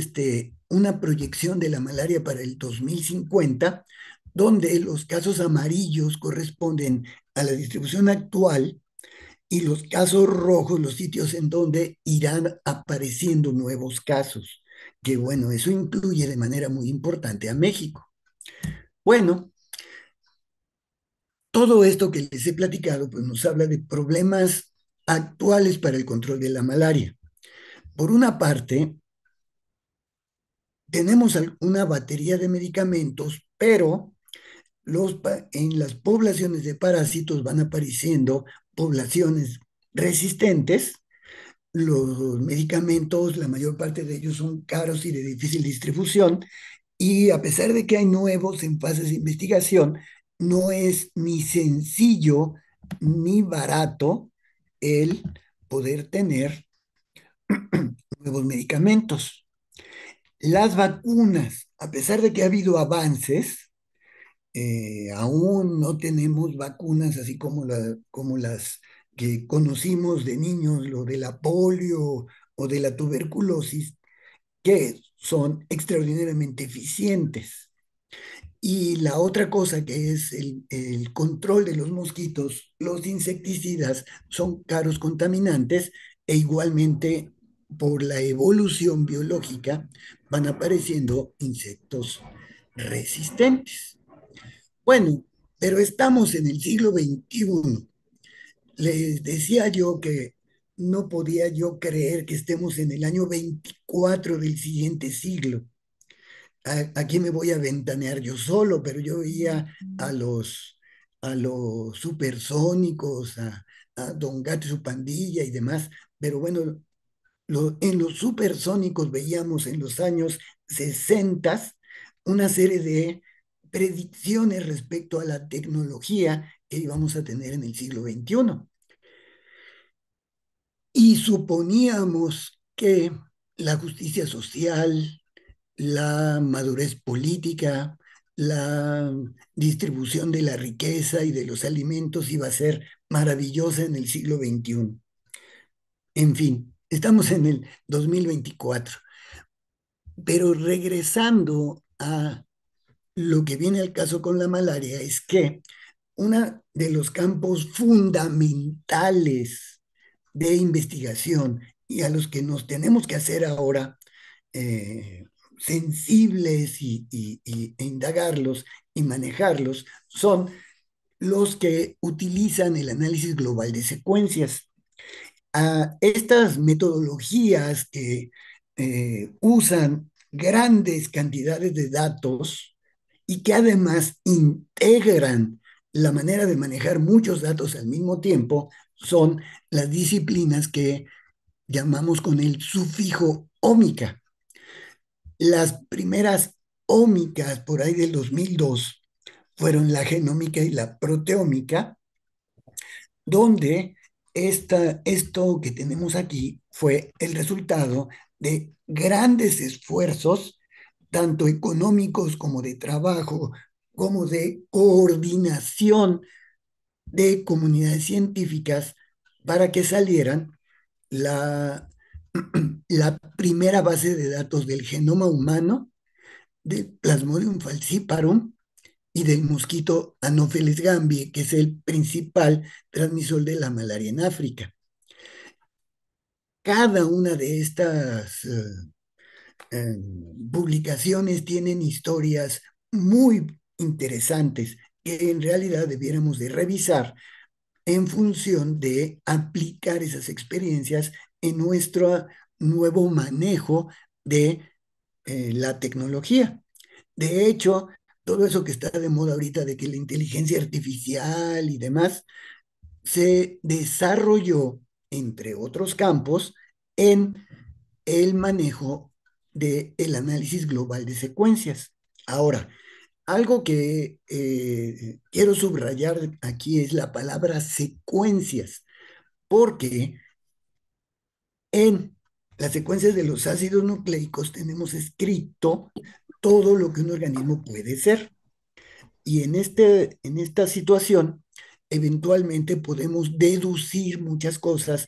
[SPEAKER 2] una proyección de la malaria para el 2050, donde los casos amarillos corresponden a la distribución actual y los casos rojos, los sitios en donde irán apareciendo nuevos casos. Que bueno, eso incluye de manera muy importante a México. Bueno, todo esto que les he platicado, pues nos habla de problemas actuales para el control de la malaria. Por una parte, tenemos una batería de medicamentos, pero en las poblaciones de parásitos van apareciendo poblaciones resistentes. Los medicamentos, la mayor parte de ellos son caros y de difícil distribución, y a pesar de que hay nuevos en fases de investigación, no es ni sencillo ni barato el poder tener nuevos medicamentos. Las vacunas, a pesar de que ha habido avances, aún no tenemos vacunas así como las que conocimos de niños, lo de la polio o de la tuberculosis, que son extraordinariamente eficientes. Y la otra cosa que es el control de los mosquitos, los insecticidas son caros contaminantes e igualmente por la evolución biológica van apareciendo insectos resistentes. Bueno, pero estamos en el siglo XXI. Les decía yo que no podía yo creer que estemos en el año 24 del siguiente siglo. Aquí me voy a ventanear yo solo, pero yo veía a los supersónicos, a Don Gato y su pandilla y demás, pero bueno, en los supersónicos veíamos en los años 60 una serie de predicciones respecto a la tecnología que íbamos a tener en el siglo XXI. Y suponíamos que la justicia social, la madurez política, la distribución de la riqueza y de los alimentos iba a ser maravillosa en el siglo XXI. En fin, estamos en el 2024. Pero regresando a lo que viene al caso con la malaria, es que uno de los campos fundamentales de investigación y a los que nos tenemos que hacer ahora eh, sensibles e indagarlos y manejarlos son los que utilizan el análisis global de secuencias. A estas metodologías que usan grandes cantidades de datos y que además integran la manera de manejar muchos datos al mismo tiempo, son las disciplinas que llamamos con el sufijo ómica. Las primeras ómicas por ahí del 2002 fueron la genómica y la proteómica, donde esto que tenemos aquí fue el resultado de grandes esfuerzos, tanto económicos como de trabajo, como de coordinación de comunidades científicas para que salieran la, la primera base de datos del genoma humano, de Plasmodium falciparum, y del mosquito Anopheles gambiae, que es el principal transmisor de la malaria en África. Cada una de estas publicaciones tienen historias muy interesantes que en realidad debiéramos de revisar en función de aplicar esas experiencias en nuestro nuevo manejo de la tecnología. De hecho, todo eso que está de moda ahorita de que la inteligencia artificial y demás se desarrolló, entre otros campos, en el manejo del análisis global de secuencias. Ahora, algo que quiero subrayar aquí es la palabra secuencias, porque en las secuencias de los ácidos nucleicos tenemos escrito todo lo que un organismo puede ser. Y en esta situación, eventualmente podemos deducir muchas cosas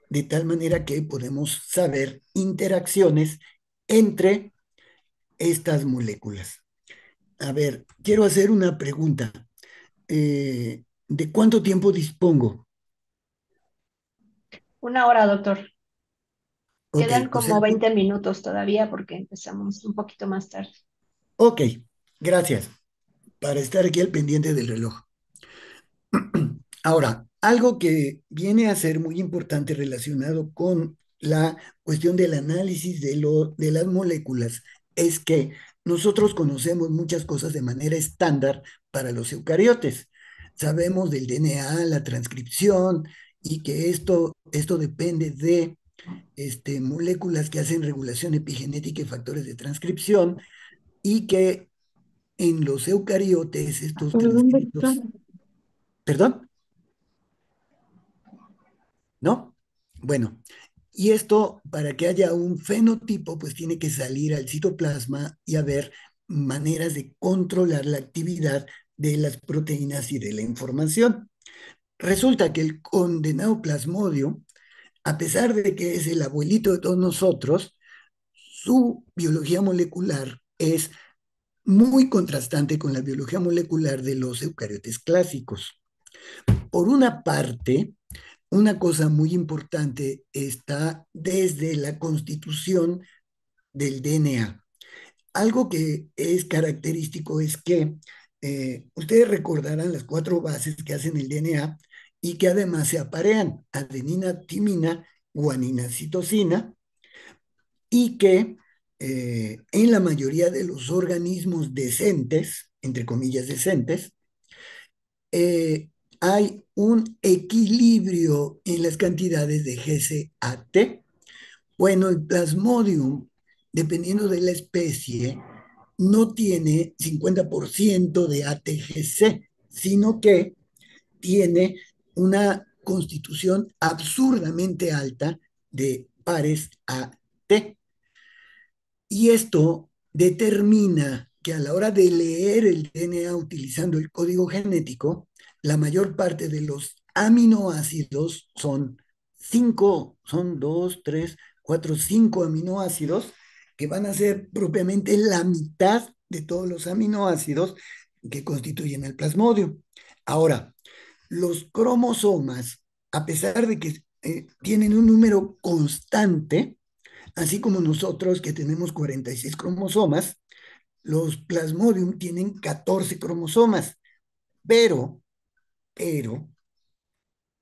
[SPEAKER 2] de tal manera que podemos saber interacciones entre estas moléculas. A ver, quiero hacer una pregunta. ¿De cuánto tiempo dispongo?
[SPEAKER 1] 1 hora, doctor.
[SPEAKER 2] Ok,
[SPEAKER 1] Quedan
[SPEAKER 2] o sea,
[SPEAKER 1] como 20 minutos todavía porque empezamos un poquito más tarde.
[SPEAKER 2] ok, gracias para estar aquí al pendiente del reloj. Ahora, algo que viene a ser muy importante relacionado con la cuestión del análisis de las moléculas es que nosotros conocemos muchas cosas de manera estándar para los eucariotes. Sabemos del DNA, la transcripción y que esto depende de moléculas que hacen regulación epigenética y factores de transcripción y que en los eucariotes estos
[SPEAKER 1] ¿Pero dónde está?
[SPEAKER 2] transcritos, perdón, ¿no? Bueno, y esto para que haya un fenotipo, pues tiene que salir al citoplasma y haber maneras de controlar la actividad de las proteínas y de la información. Resulta que el condenado plasmodio, a pesar de que es el abuelito de todos nosotros, su biología molecular es muy contrastante con la biología molecular de los eucariotes clásicos. Por una parte, una cosa muy importante está desde la constitución del DNA. Algo que es característico es que ustedes recordarán las 4 bases que hacen el DNA y que además se aparean, adenina, timina, guanina, citosina, y que en la mayoría de los organismos decentes, entre comillas decentes, eh, hay un equilibrio en las cantidades de GCAT. Bueno, el Plasmodium, dependiendo de la especie, no tiene 50% de ATGC, sino que tiene una constitución absurdamente alta de pares AT. Y esto determina que a la hora de leer el DNA utilizando el código genético, la mayor parte de los aminoácidos son 5, son 2, 3, 4, 5 aminoácidos que van a ser propiamente la mitad de todos los aminoácidos que constituyen el plasmodio. Ahora, los cromosomas, a pesar de que tienen un número constante, así como nosotros que tenemos 46 cromosomas, los plasmodium tienen 14 cromosomas, pero, pero,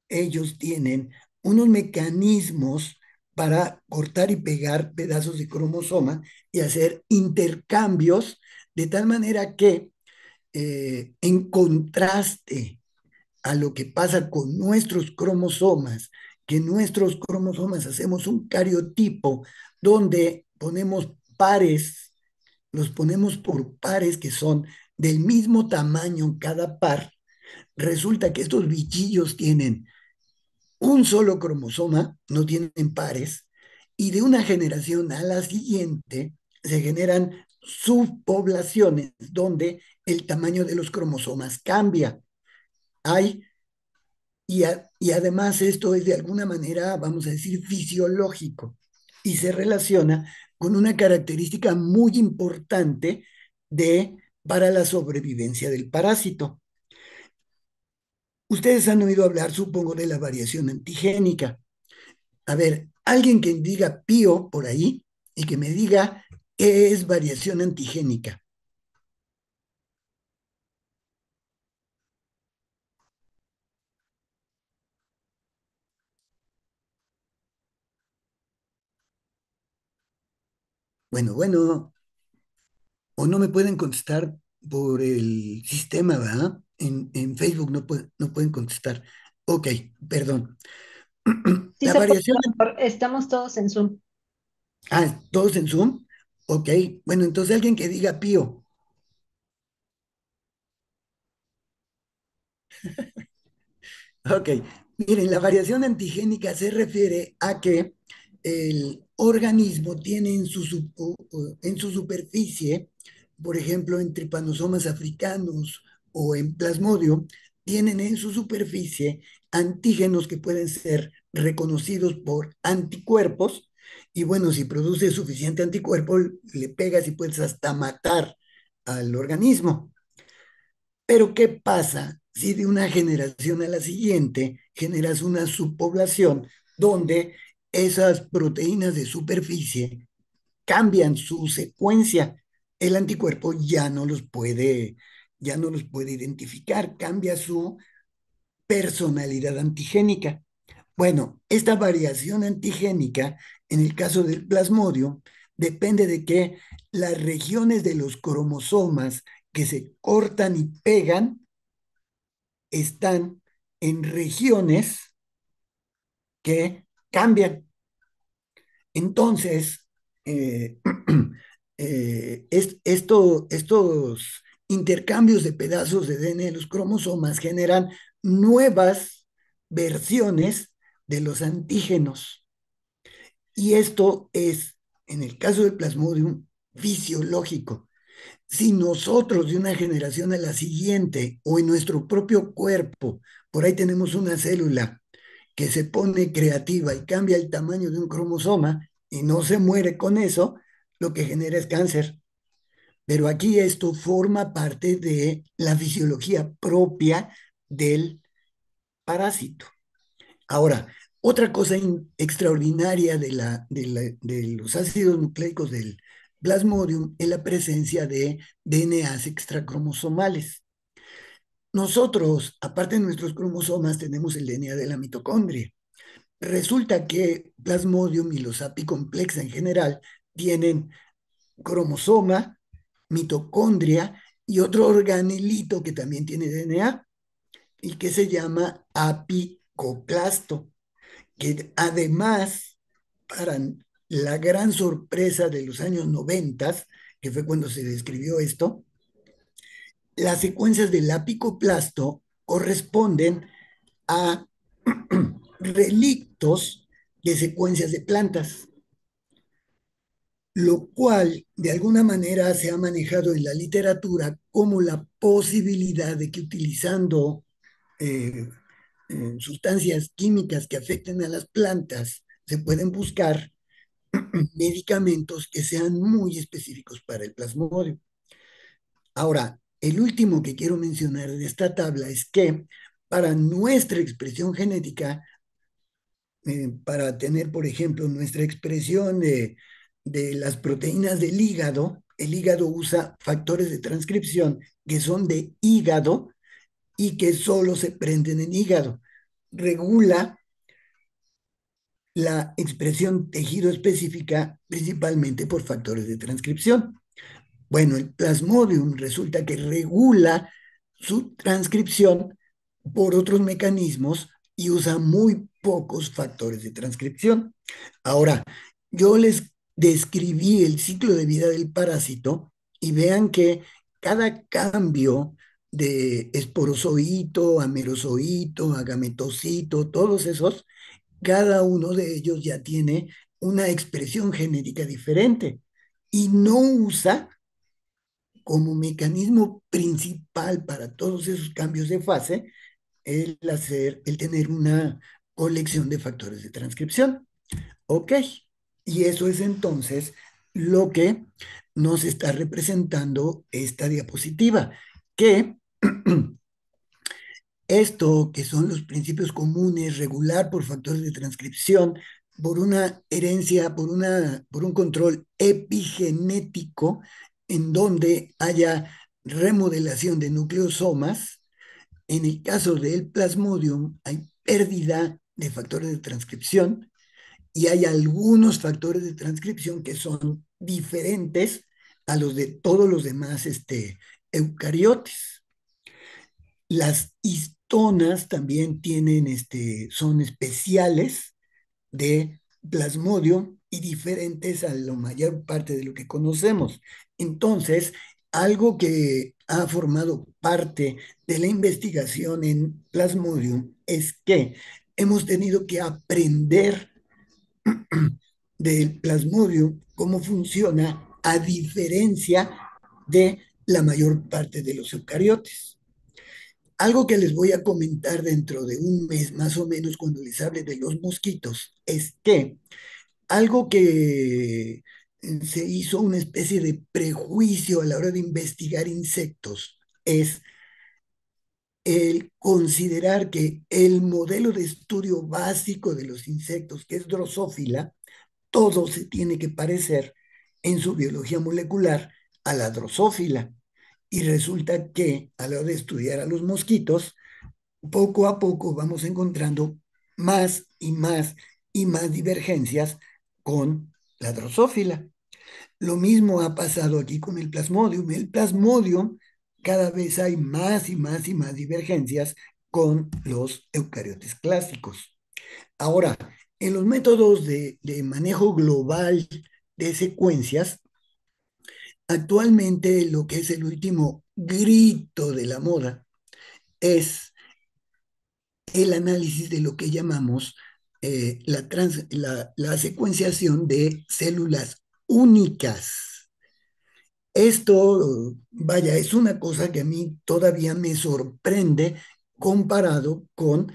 [SPEAKER 2] ellos tienen unos mecanismos para cortar y pegar pedazos de cromosoma y hacer intercambios de tal manera que en contraste a lo que pasa con nuestros cromosomas, que nuestros cromosomas hacemos un cariotipo donde ponemos pares, los ponemos por pares que son del mismo tamaño cada par, resulta que estos bichillos tienen un solo cromosoma, no tienen pares, y de una generación a la siguiente se generan subpoblaciones donde el tamaño de los cromosomas cambia. Hay y además esto es de alguna manera, vamos a decir, fisiológico y se relaciona con una característica muy importante de para la sobrevivencia del parásito. Ustedes han oído hablar, supongo, de la variación antigénica. A ver, alguien que diga pío por ahí y que me diga qué es variación antigénica. Bueno, bueno, o no me pueden contestar por el sistema, ¿verdad? En Facebook no pueden contestar. Ok, perdón.
[SPEAKER 1] Sí
[SPEAKER 2] La
[SPEAKER 1] se puede,
[SPEAKER 2] variación,
[SPEAKER 1] doctor. Estamos todos en Zoom.
[SPEAKER 2] ¿todos en Zoom? Ok, bueno, entonces alguien que diga pío. Ok, miren, la variación antigénica se refiere a que el organismo tiene en su superficie, por ejemplo, en tripanosomas africanos o en plasmodium, tienen en su superficie antígenos que pueden ser reconocidos por anticuerpos. Y bueno, si produce suficiente anticuerpo, le pegas y puedes hasta matar al organismo. Pero ¿qué pasa si de una generación a la siguiente generas una subpoblación donde esas proteínas de superficie cambian su secuencia? El anticuerpo ya no los puede identificar, cambia su personalidad antigénica. Bueno, esta variación antigénica, en el caso del plasmodio, depende de que las regiones de los cromosomas que se cortan y pegan están en regiones que cambian. Entonces, eh, estos intercambios de pedazos de ADN de los cromosomas generan nuevas versiones de los antígenos. Y esto es, en el caso del plasmodium, fisiológico. Si nosotros de una generación a la siguiente o en nuestro propio cuerpo, por ahí tenemos una célula que se pone creativa y cambia el tamaño de un cromosoma y no se muere con eso, lo que genera es cáncer. Pero aquí esto forma parte de la fisiología propia del parásito. Ahora, otra cosa extraordinaria de los ácidos nucleicos del plasmodium es la presencia de DNAs extracromosomales. Nosotros, aparte de nuestros cromosomas, tenemos el DNA de la mitocondria. Resulta que Plasmodium y los apicomplexa en general tienen cromosoma, mitocondria y otro organelito que también tiene DNA y que se llama apicoclasto, que además, para la gran sorpresa de los años 90, que fue cuando se describió esto, las secuencias del apicoplasto corresponden a relictos de secuencias de plantas, lo cual de alguna manera se ha manejado en la literatura como la posibilidad de que utilizando eh, sustancias químicas que afecten a las plantas, se pueden buscar medicamentos que sean muy específicos para el plasmodio. Ahora, el último que quiero mencionar de esta tabla es que para nuestra expresión genética, para tener, por ejemplo, nuestra expresión de las proteínas del hígado, el hígado usa factores de transcripción que son de hígado y que solo se prenden en hígado. Regula la expresión tejido específica principalmente por factores de transcripción. Bueno, el plasmodium resulta que regula su transcripción por otros mecanismos y usa muy pocos factores de transcripción. Ahora, yo les describí el ciclo de vida del parásito y vean que cada cambio de esporozoito, a merozoito, a gametocito, todos esos, cada uno de ellos ya tiene una expresión genética diferente y no usa como mecanismo principal para todos esos cambios de fase el tener una colección de factores de transcripción. Ok, y eso es entonces lo que nos está representando esta diapositiva, que esto, que son los principios comunes, regular por factores de transcripción, por una herencia, por un control epigenético, en donde haya remodelación de nucleosomas. En el caso del Plasmodium hay pérdida de factores de transcripción y hay algunos factores de transcripción que son diferentes a los de todos los demás eucariotes. Las histonas también tienen, son especiales de Plasmodium y diferentes a la mayor parte de lo que conocemos. Entonces, algo que ha formado parte de la investigación en Plasmodium es que hemos tenido que aprender del Plasmodium cómo funciona a diferencia de la mayor parte de los eucariotes. Algo que les voy a comentar dentro de un mes más o menos cuando les hable de los mosquitos es que algo que se hizo una especie de prejuicio a la hora de investigar insectos es el considerar que el modelo de estudio básico de los insectos, que es Drosophila, todo se tiene que parecer en su biología molecular a la Drosophila. Y resulta que a la hora de estudiar a los mosquitos, poco a poco vamos encontrando más y más y más divergencias con la drosófila. Lo mismo ha pasado aquí con el plasmodium. El plasmodium cada vez hay más y más y más divergencias con los eucariotes clásicos. Ahora, en los métodos de manejo global de secuencias, actualmente lo que es el último grito de la moda es el análisis de lo que llamamos la secuenciación de células únicas. Esto, vaya, es una cosa que a mí todavía me sorprende comparado con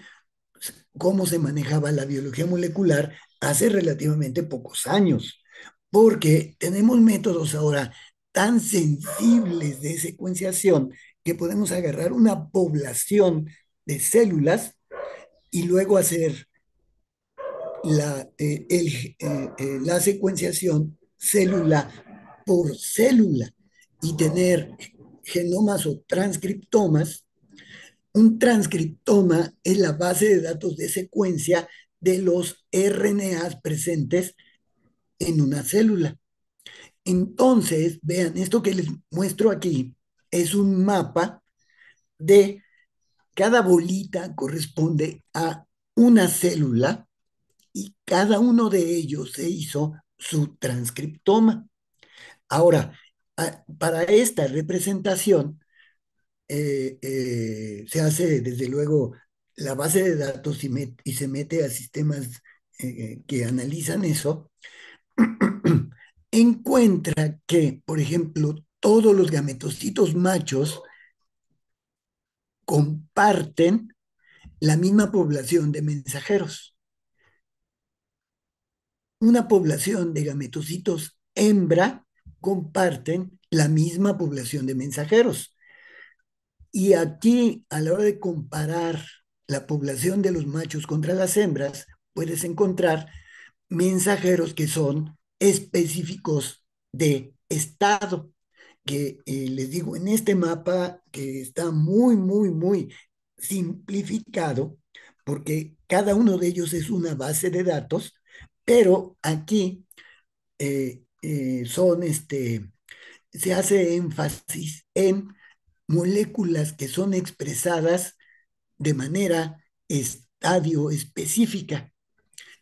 [SPEAKER 2] cómo se manejaba la biología molecular hace relativamente pocos años, porque tenemos métodos ahora tan sensibles de secuenciación que podemos agarrar una población de células y luego hacer la secuenciación célula por célula y tener genomas o transcriptomas. Un transcriptoma es la base de datos de secuencia de los RNAs presentes en una célula. Entonces, vean, esto que les muestro aquí es un mapa de cada bolita corresponde a una célula y cada uno de ellos se hizo su transcriptoma. Ahora, para esta representación se hace desde luego la base de datos y se mete a sistemas que analizan eso, encuentra que, por ejemplo, todos los gametocitos machos comparten la misma población de mensajeros. Una población de gametocitos hembra comparten la misma población de mensajeros. Y aquí, a la hora de comparar la población de los machos contra las hembras, puedes encontrar mensajeros que son específicos de estado, que les digo, en este mapa que está muy, muy, muy simplificado, porque cada uno de ellos es una base de datos, pero aquí se hace énfasis en moléculas que son expresadas de manera estadio específica.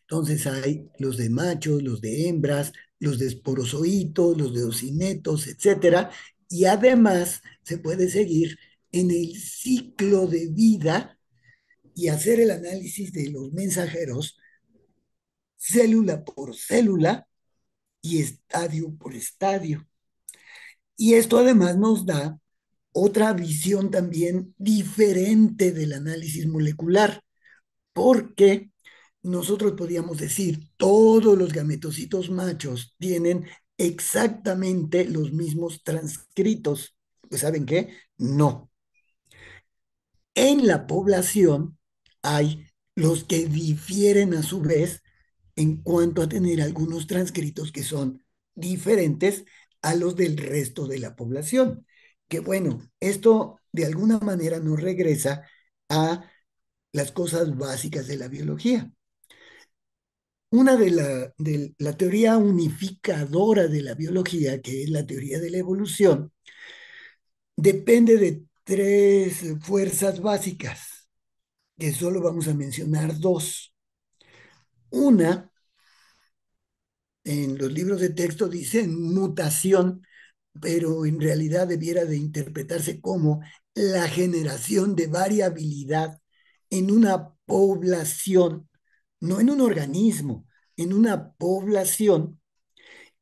[SPEAKER 2] Entonces hay los de machos, los de hembras, los de esporozoitos, los de ocinetos, etcétera. Y además se puede seguir en el ciclo de vida y hacer el análisis de los mensajeros célula por célula y estadio por estadio. Y esto además nos da otra visión también diferente del análisis molecular, porque nosotros podríamos decir, todos los gametocitos machos tienen exactamente los mismos transcritos. Pues ¿saben qué? No. En la población hay los que difieren a su vez en cuanto a tener algunos transcritos que son diferentes a los del resto de la población. Que bueno, esto de alguna manera nos regresa a las cosas básicas de la biología. Una de la teoría unificadora de la biología, que es la teoría de la evolución, depende de tres fuerzas básicas, que solo vamos a mencionar dos. Una, en los libros de texto dicen mutación, pero en realidad debiera de interpretarse como la generación de variabilidad en una población, no en un organismo, en una población,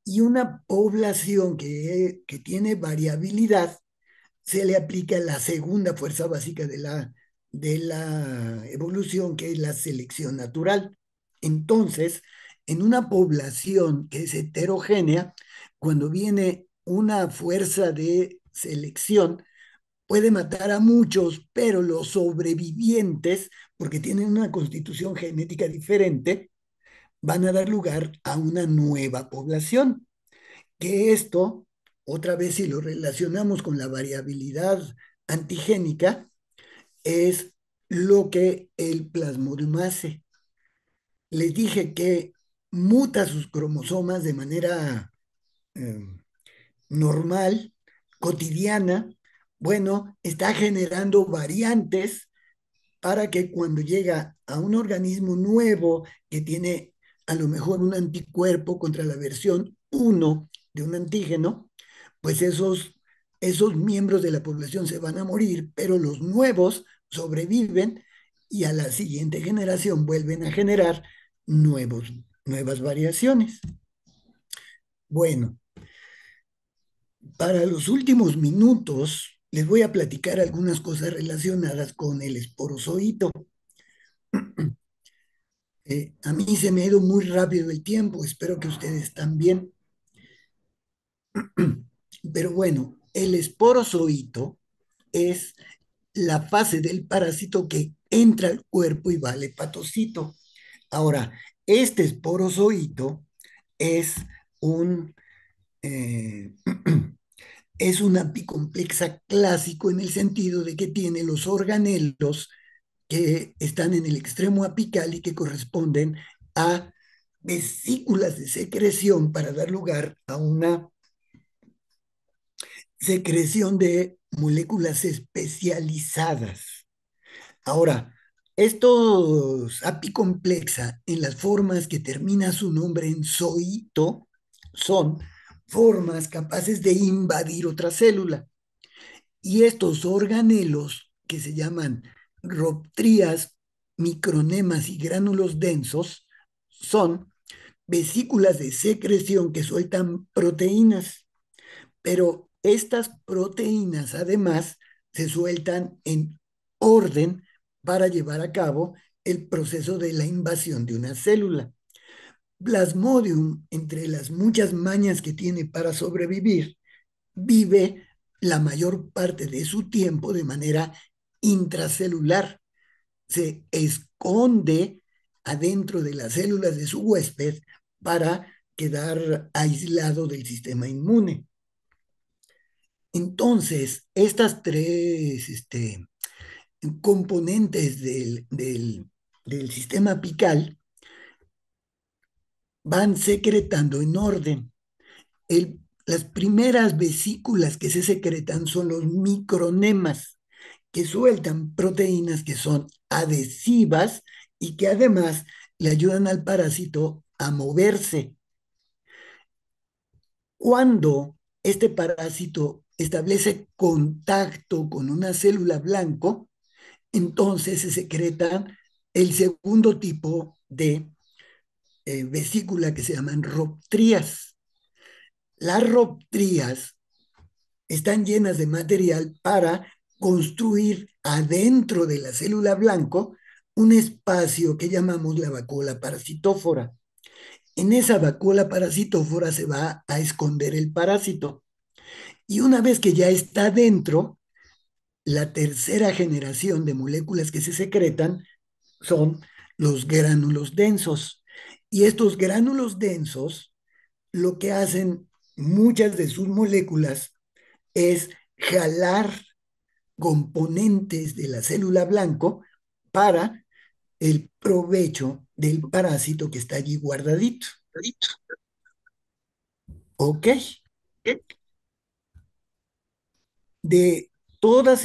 [SPEAKER 2] y una población que tiene variabilidad se le aplica la segunda fuerza básica de la evolución, que es la selección natural. Entonces, en una población que es heterogénea, cuando viene una fuerza de selección, puede matar a muchos, pero los sobrevivientes, porque tienen una constitución genética diferente, van a dar lugar a una nueva población. Que esto, otra vez si lo relacionamos con la variabilidad antigénica, es lo que el plasmodium hace. Les dije que muta sus cromosomas de manera eh, normal, cotidiana. Bueno, está generando variantes para que cuando llega a un organismo nuevo que tiene a lo mejor un anticuerpo contra la versión uno de un antígeno, pues esos miembros de la población se van a morir, pero los nuevos sobreviven y a la siguiente generación vuelven a generar nuevas variaciones. Bueno, para los últimos minutos les voy a platicar algunas cosas relacionadas con el esporozoito. A mí se me ha ido muy rápido el tiempo, espero que ustedes también. Pero bueno, el esporozoito es la fase del parásito que entra al cuerpo y va al hepatocito. Ahora, este esporozoito es un, eh, es un apicomplexa clásico en el sentido de que tiene los organelos que están en el extremo apical y que corresponden a vesículas de secreción para dar lugar a una secreción de moléculas especializadas. Ahora, estos apicomplexa en las formas que termina su nombre en zoito son formas capaces de invadir otra célula. Y estos organelos que se llaman roptrías, micronemas y gránulos densos son vesículas de secreción que sueltan proteínas, pero estas proteínas además se sueltan en orden para llevar a cabo el proceso de la invasión de una célula. Plasmodium, entre las muchas mañas que tiene para sobrevivir, vive la mayor parte de su tiempo de manera intracelular. Se esconde adentro de las células de su huésped para quedar aislado del sistema inmune. Entonces, estas tres componentes del sistema apical van secretando en orden. Las primeras vesículas que se secretan son los micronemas, que sueltan proteínas que son adhesivas y que además le ayudan al parásito a moverse. Cuando este parásito establece contacto con una célula blanco, entonces se secreta el segundo tipo de vesícula que se llaman roptrías. Las roptrías están llenas de material para construir adentro de la célula blanco un espacio que llamamos la vacuola parasitófora. En esa vacuola parasitófora se va a esconder el parásito. Y una vez que ya está dentro, la tercera generación de moléculas que se secretan son los gránulos densos. Y estos gránulos densos lo que hacen muchas de sus moléculas es jalar componentes de la célula blanco para el provecho del parásito que está allí guardadito. ¿Ok? De todas,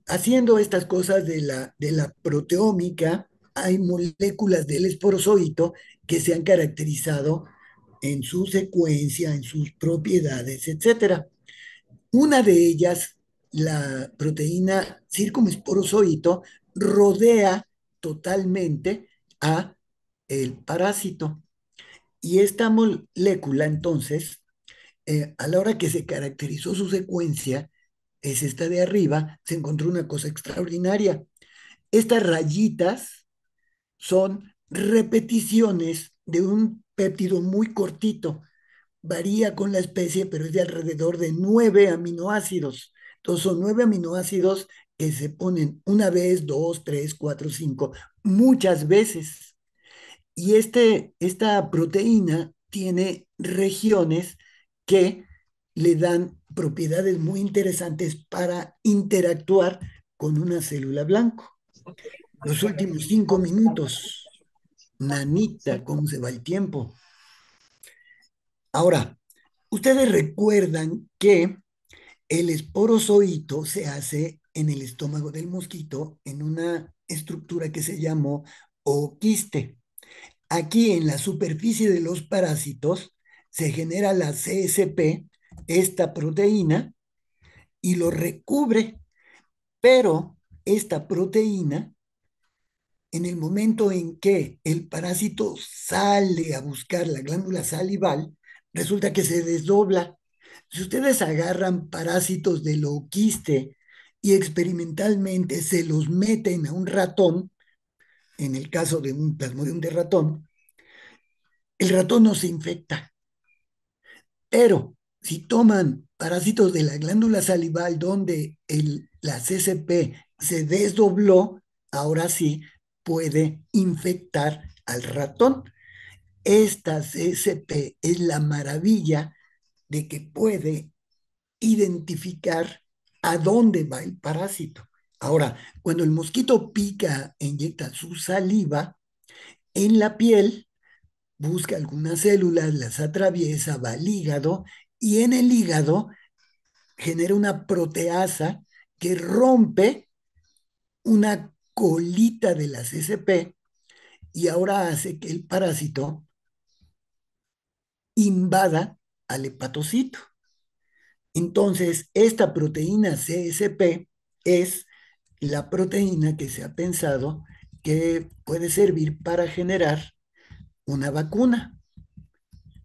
[SPEAKER 2] haciendo estas cosas de la proteómica, hay moléculas del esporozoito que se han caracterizado en su secuencia, en sus propiedades, etcétera. Una de ellas, la proteína circunesporozoito, rodea totalmente a el parásito. Y esta molécula, entonces, a la hora que se caracterizó su secuencia, es esta de arriba, se encontró una cosa extraordinaria. Estas rayitas son repeticiones de un péptido muy cortito. Varía con la especie, pero es de alrededor de 9 aminoácidos. Entonces son 9 aminoácidos que se ponen una vez, dos, tres, cuatro, cinco, muchas veces. Y esta proteína tiene regiones que le dan propiedades muy interesantes para interactuar con una célula blanco. Los últimos 5 minutos, nanita, cómo se va el tiempo. Ahora, ustedes recuerdan que el esporozoito se hace en el estómago del mosquito en una estructura que se llamó oquiste. Aquí en la superficie de los parásitos se genera la CSP, esta proteína, y lo recubre, pero esta proteína, en el momento en que el parásito sale a buscar la glándula salival, resulta que se desdobla. Si ustedes agarran parásitos del oquiste y experimentalmente se los meten a un ratón, en el caso de un plasmodium de ratón, el ratón no se infecta. Pero si toman parásitos de la glándula salival donde la CCP se desdobló, ahora sí puede infectar al ratón. Esta CCP es la maravilla de que puede identificar a dónde va el parásito. Ahora, cuando el mosquito pica e inyecta su saliva en la piel, busca algunas células, las atraviesa, va al hígado y en el hígado genera una proteasa que rompe una colita de la CCP y ahora hace que el parásito invada al hepatocito. Entonces, esta proteína CSP es la proteína que se ha pensado que puede servir para generar una vacuna.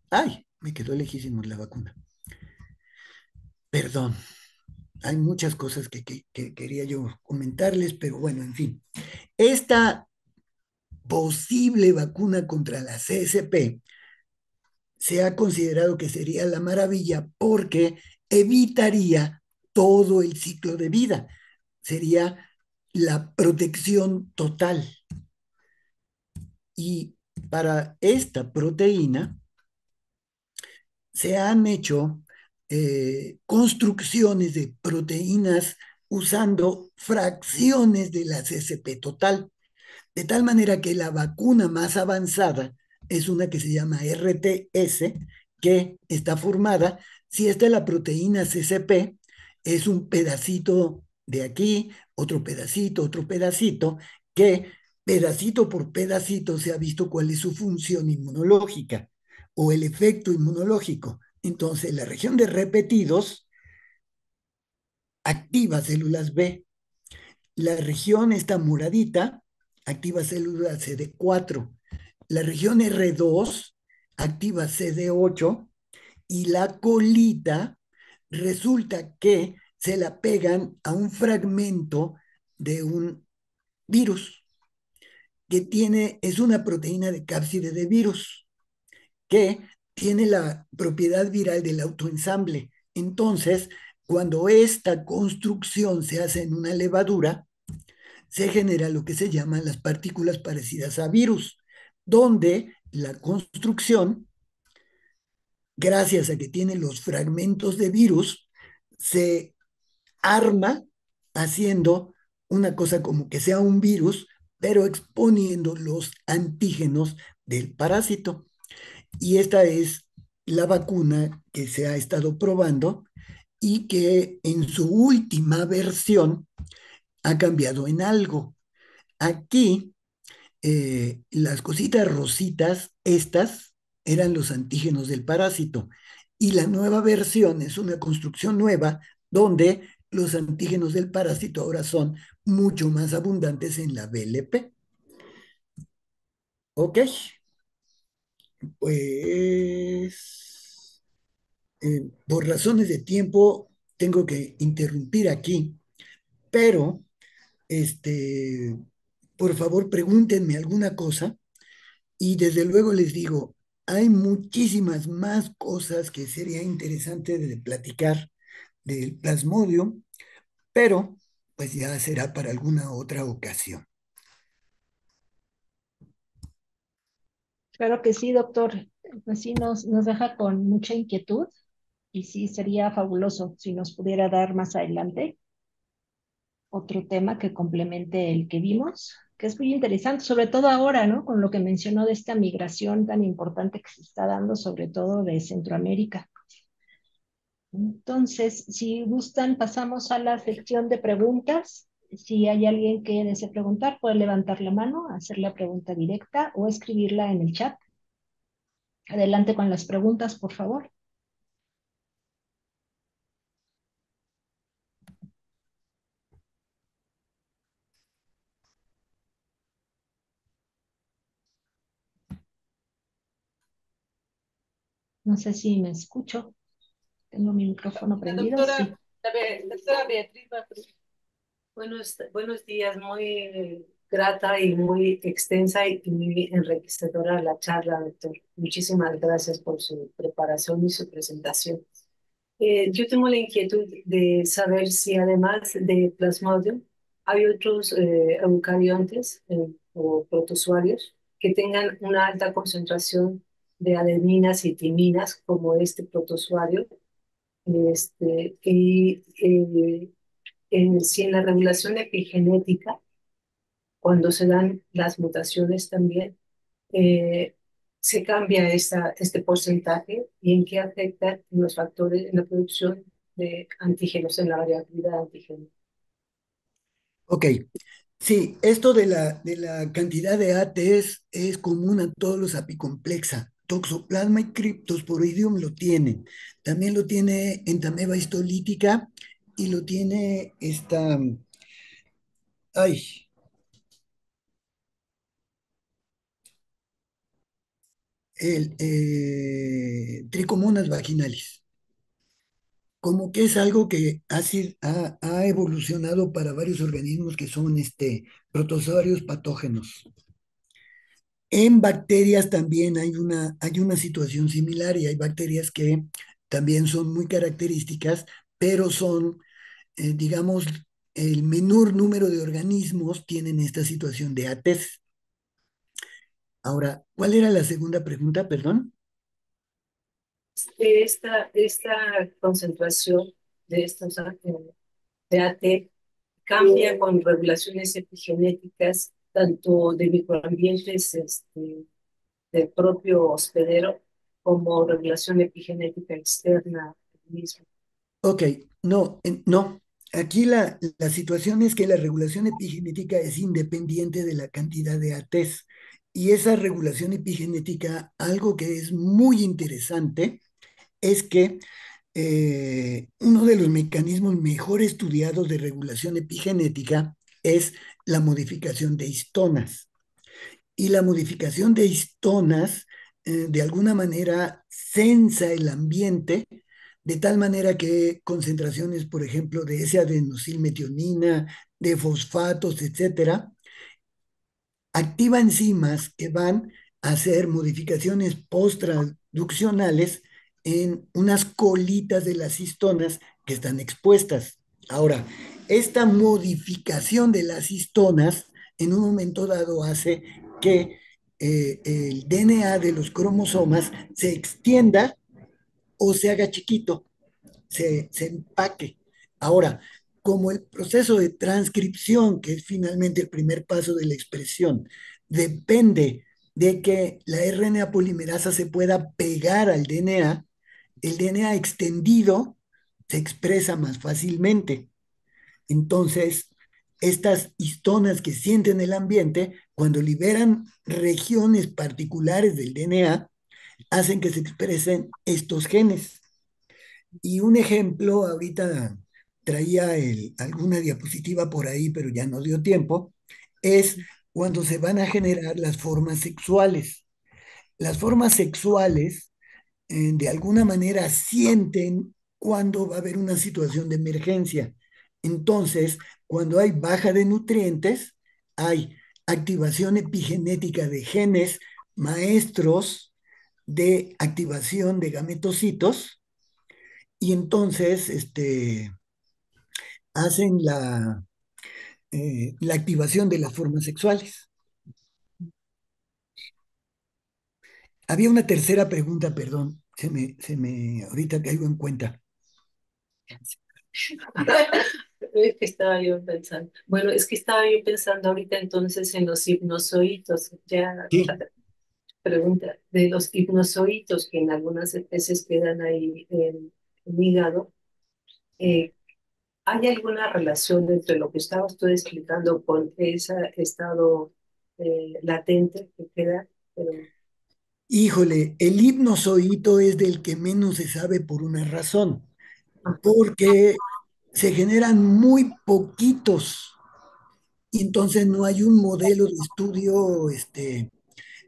[SPEAKER 2] Ay, me quedó lejísimo la vacuna. Perdón, hay muchas cosas que quería yo comentarles, pero bueno, en fin. Esta posible vacuna contra la CSP se ha considerado que sería la maravilla porque evitaría todo el ciclo de vida. Sería la protección total. Y para esta proteína se han hecho construcciones de proteínas usando fracciones de la CSP total, de tal manera que la vacuna más avanzada es una que se llama RTS, que está formada, si esta es la proteína CCP, es un pedacito de aquí, otro pedacito, que pedacito por pedacito se ha visto cuál es su función inmunológica o el efecto inmunológico. Entonces, la región de repetidos activa células B. La región esta moradita activa células CD4. La región R2 activa CD8 y la colita resulta que se la pegan a un fragmento de un virus que tiene, es una proteína de cápside de virus. que tiene la propiedad viral del autoensamble. Entonces, cuando esta construcción se hace en una levadura, se genera lo que se llaman las partículas parecidas a virus, donde la construcción, gracias a que tiene los fragmentos de virus, se arma haciendo una cosa como que sea un virus, pero exponiendo los antígenos del parásito. Y esta es la vacuna que se ha estado probando y que en su última versión ha cambiado en algo. Aquí, las cositas rositas, estas eran los antígenos del parásito. Y la nueva versión es una construcción nueva donde los antígenos del parásito ahora son mucho más abundantes en la BLP. Ok, pues por razones de tiempo tengo que interrumpir aquí, pero este, por favor pregúntenme alguna cosa y desde luego les digo, hay muchísimas más cosas que sería interesante de platicar del Plasmodium, pero pues ya será para alguna otra ocasión.
[SPEAKER 1] Claro que sí, doctor. Pues sí, nos deja con mucha inquietud y sí, sería fabuloso si nos pudiera dar más adelante otro tema que complemente el que vimos, que es muy interesante, sobre todo ahora, ¿no? Con lo que mencionó de esta migración tan importante que se está dando, sobre todo de Centroamérica. Entonces, si gustan, pasamos a la sección de preguntas. Si hay alguien que desee preguntar, puede levantar la mano, hacer la pregunta directa o escribirla en el chat. Adelante con las preguntas, por favor. No sé si me escucho. Tengo mi micrófono
[SPEAKER 3] La
[SPEAKER 1] prendido.
[SPEAKER 3] doctora,
[SPEAKER 1] Sí.
[SPEAKER 3] la doctora Beatriz buenos días, muy grata y muy extensa y muy enriquecedora la charla, doctor. Muchísimas gracias por su preparación y su presentación. Yo tengo la inquietud de saber si además de Plasmodium hay otros eucariontes o protozoarios que tengan una alta concentración de adeninas y timinas como este protozoario si en la regulación epigenética, cuando se dan las mutaciones también, eh, se cambia este porcentaje y en qué afecta en los factores en la producción de antígenos, en la variabilidad de antígenos.
[SPEAKER 2] Ok, sí, esto de la cantidad de ATs es común a todos los apicomplexa. Toxoplasma y Cryptosporidium lo tienen. También lo tiene Entamoeba histolítica y lo tiene esta, ay, el Trichomonas vaginalis. Como que es algo que ha evolucionado para varios organismos que son protozoarios patógenos. En bacterias también hay una situación similar y hay bacterias que también son muy características, pero son, digamos, el menor número de organismos tienen esta situación de ATES. Ahora, ¿cuál era la segunda pregunta? Perdón.
[SPEAKER 3] Esta concentración de estos de AT cambia con regulaciones epigenéticas, tanto de microambientes del propio hospedero como regulación epigenética externa al mismo.
[SPEAKER 2] Ok, no, no. Aquí la situación es que la regulación epigenética es independiente de la cantidad de ATs. Y esa regulación epigenética, algo que es muy interesante, es que uno de los mecanismos mejor estudiados de regulación epigenética es la modificación de histonas. Y la modificación de histonas, de alguna manera, sensa el ambiente de tal manera que concentraciones, por ejemplo, de esa adenosilmetionina, de fosfatos, etcétera, activa enzimas que van a hacer modificaciones transduccionales en unas colitas de las histonas que están expuestas. Ahora, esta modificación de las histonas en un momento dado hace que el DNA de los cromosomas se extienda o se haga chiquito, se empaque. Ahora, como el proceso de transcripción, que es finalmente el primer paso de la expresión, depende de que la RNA polimerasa se pueda pegar al DNA, el DNA extendido se expresa más fácilmente. Entonces, estas histonas que sienten el ambiente, cuando liberan regiones particulares del DNA, hacen que se expresen estos genes. Y un ejemplo, ahorita traía alguna diapositiva por ahí, pero ya no dio tiempo, es cuando se van a generar las formas sexuales. Las formas sexuales, de alguna manera, sienten cuando va a haber una situación de emergencia. Entonces, cuando hay baja de nutrientes, hay activación epigenética de genes maestros de activación de gametocitos y entonces hacen la activación de las formas sexuales. Había una tercera pregunta, perdón, ahorita caigo en cuenta.
[SPEAKER 3] Es que estaba yo pensando. Bueno, es que estaba yo pensando ahorita entonces en los hipnozoitos. Ya
[SPEAKER 2] Sí.
[SPEAKER 3] pregunta de los hipnozoitos que en algunas especies quedan ahí en el hígado. eh, ¿Hay alguna relación entre lo que estabas tú explicando con ese estado latente que queda? Pero,
[SPEAKER 2] Híjole, el hipnozoito es del que menos se sabe por una razón,
[SPEAKER 3] ajá,
[SPEAKER 2] porque se generan muy poquitos y entonces no hay un modelo de estudio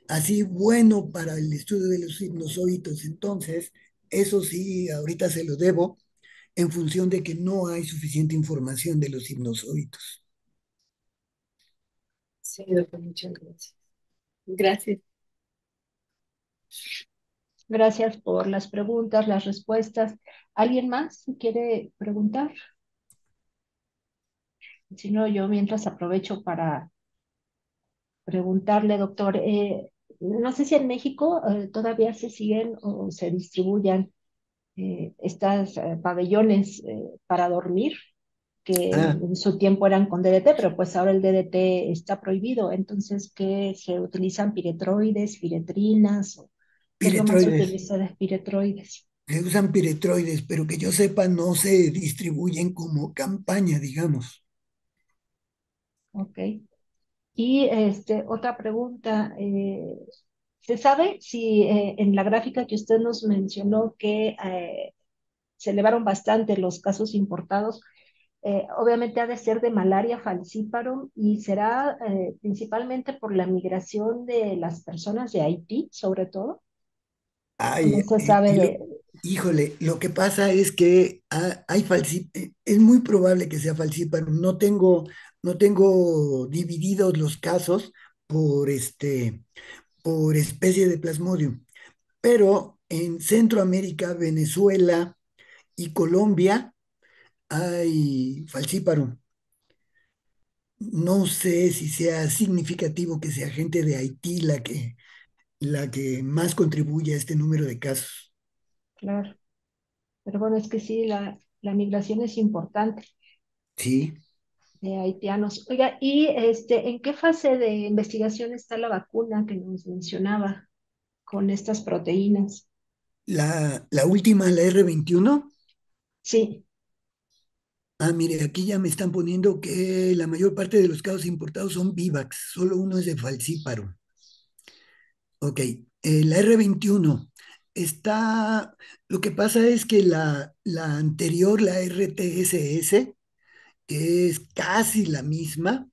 [SPEAKER 2] así bueno para el estudio de los hipnozoitos. Entonces, eso sí, ahorita se lo debo en función de que no hay suficiente información de los hipnozoitos.
[SPEAKER 3] sí, doctor, muchas gracias. Gracias.
[SPEAKER 1] Gracias por las preguntas, las respuestas. ¿Alguien más quiere preguntar? Si no, yo mientras aprovecho para preguntarle, doctor, no sé si en México todavía se siguen o se distribuyan estas pabellones para dormir, que
[SPEAKER 2] Ah,
[SPEAKER 1] en su tiempo eran con DDT, pero pues ahora el DDT está prohibido. Entonces, ¿qué se utilizan? ¿Piretroides, piretrinas? ¿O qué es lo más
[SPEAKER 2] piretroides.
[SPEAKER 1] utilizado de piretroides?
[SPEAKER 2] Se usan piretroides, pero que yo sepa no se distribuyen como campaña, digamos.
[SPEAKER 1] Ok. Y otra pregunta, ¿se sabe si en la gráfica que usted nos mencionó que se elevaron bastante los casos importados, obviamente ha de ser de malaria falciparum y será principalmente por la migración de las personas de Haití, sobre todo? ¿O no
[SPEAKER 2] Ay,
[SPEAKER 1] se sabe de...
[SPEAKER 2] híjole, lo que pasa es que es muy probable que sea falciparum. No tengo divididos los casos por por especie de Plasmodium, pero en Centroamérica, Venezuela y Colombia hay falciparum. No sé si sea significativo que sea gente de Haití la que más contribuye a este número de casos.
[SPEAKER 1] Claro, pero bueno, es que sí, la migración es importante
[SPEAKER 2] Sí,
[SPEAKER 1] de haitianos. Oiga, ¿y en qué fase de investigación está la vacuna que nos mencionaba con estas proteínas?
[SPEAKER 2] la última, la R21.
[SPEAKER 1] Sí,
[SPEAKER 2] Mire, aquí ya me están poniendo que la mayor parte de los casos importados son Vivax, solo uno es de falcíparo. Ok, la R21 está, lo que pasa es que la anterior, la RTSS, que es casi la misma,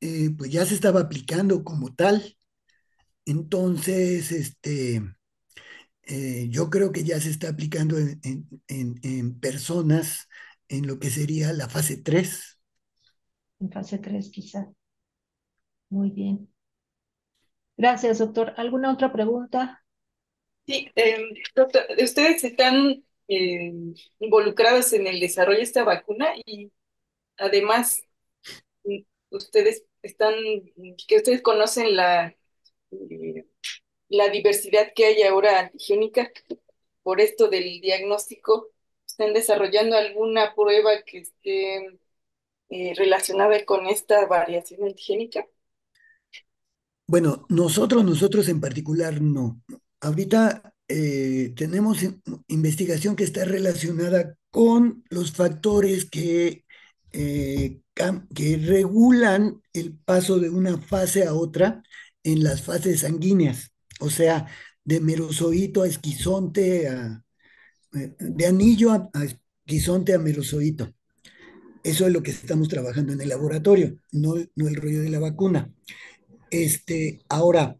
[SPEAKER 2] pues ya se estaba aplicando como tal. Entonces, yo creo que ya se está aplicando en personas en lo que sería la fase 3.
[SPEAKER 1] en fase 3 quizá. Muy bien. Gracias, doctor. ¿Alguna otra pregunta?
[SPEAKER 4] Sí, doctor, ustedes están involucrados en el desarrollo de esta vacuna y además mm, ustedes están, que ustedes conocen eh, la diversidad que hay ahora antigénica por esto del diagnóstico. ¿Están desarrollando alguna prueba que esté relacionada con esta variación antigénica?
[SPEAKER 2] Bueno, nosotros en particular no. Ahorita tenemos investigación que está relacionada con los factores que regulan el paso de una fase a otra en las fases sanguíneas, o sea, de merozoito a esquizonte, de anillo a esquizonte a merozoito. Eso es lo que estamos trabajando en el laboratorio, no el rollo de la vacuna. Ahora,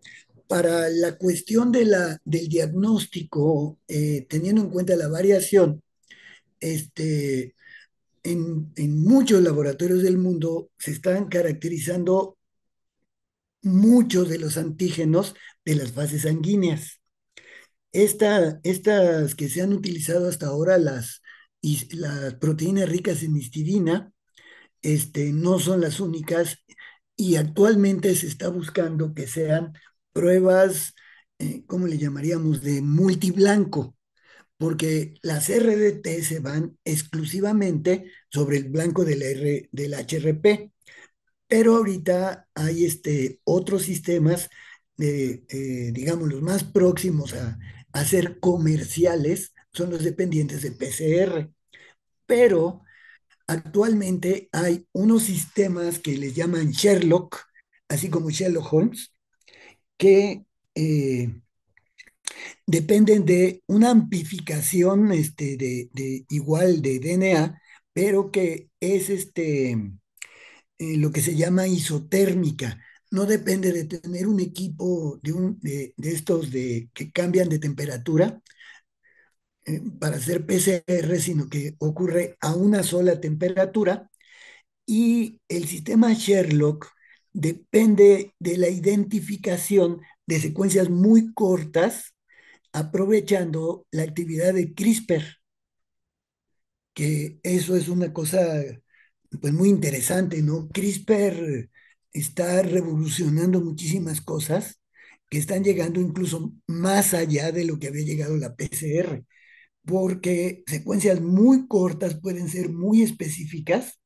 [SPEAKER 2] para la cuestión del diagnóstico, teniendo en cuenta la variación, este, en muchos laboratorios del mundo se están caracterizando muchos de los antígenos de las fases sanguíneas. Estas que se han utilizado hasta ahora, las proteínas ricas en histidina, no son las únicas y actualmente se está buscando que sean pruebas, ¿cómo le llamaríamos?, de multiblanco, porque las RDT se van exclusivamente sobre el blanco del HRP, pero ahorita hay otros sistemas, digamos, los más próximos a ser comerciales son los dependientes de PCR, pero actualmente hay unos sistemas que les llaman Sherlock, así como Sherlock Holmes, que dependen de una amplificación de igual de DNA, pero que es lo que se llama isotérmica. No depende de tener un equipo de estos que cambian de temperatura para hacer PCR, sino que ocurre a una sola temperatura. Y el sistema Sherlock depende de la identificación de secuencias muy cortas, aprovechando la actividad de CRISPR, que eso es una cosa pues muy interesante, ¿no? CRISPR está revolucionando muchísimas cosas que están llegando incluso más allá de lo que había llegado la PCR, porque secuencias muy cortas pueden ser muy específicas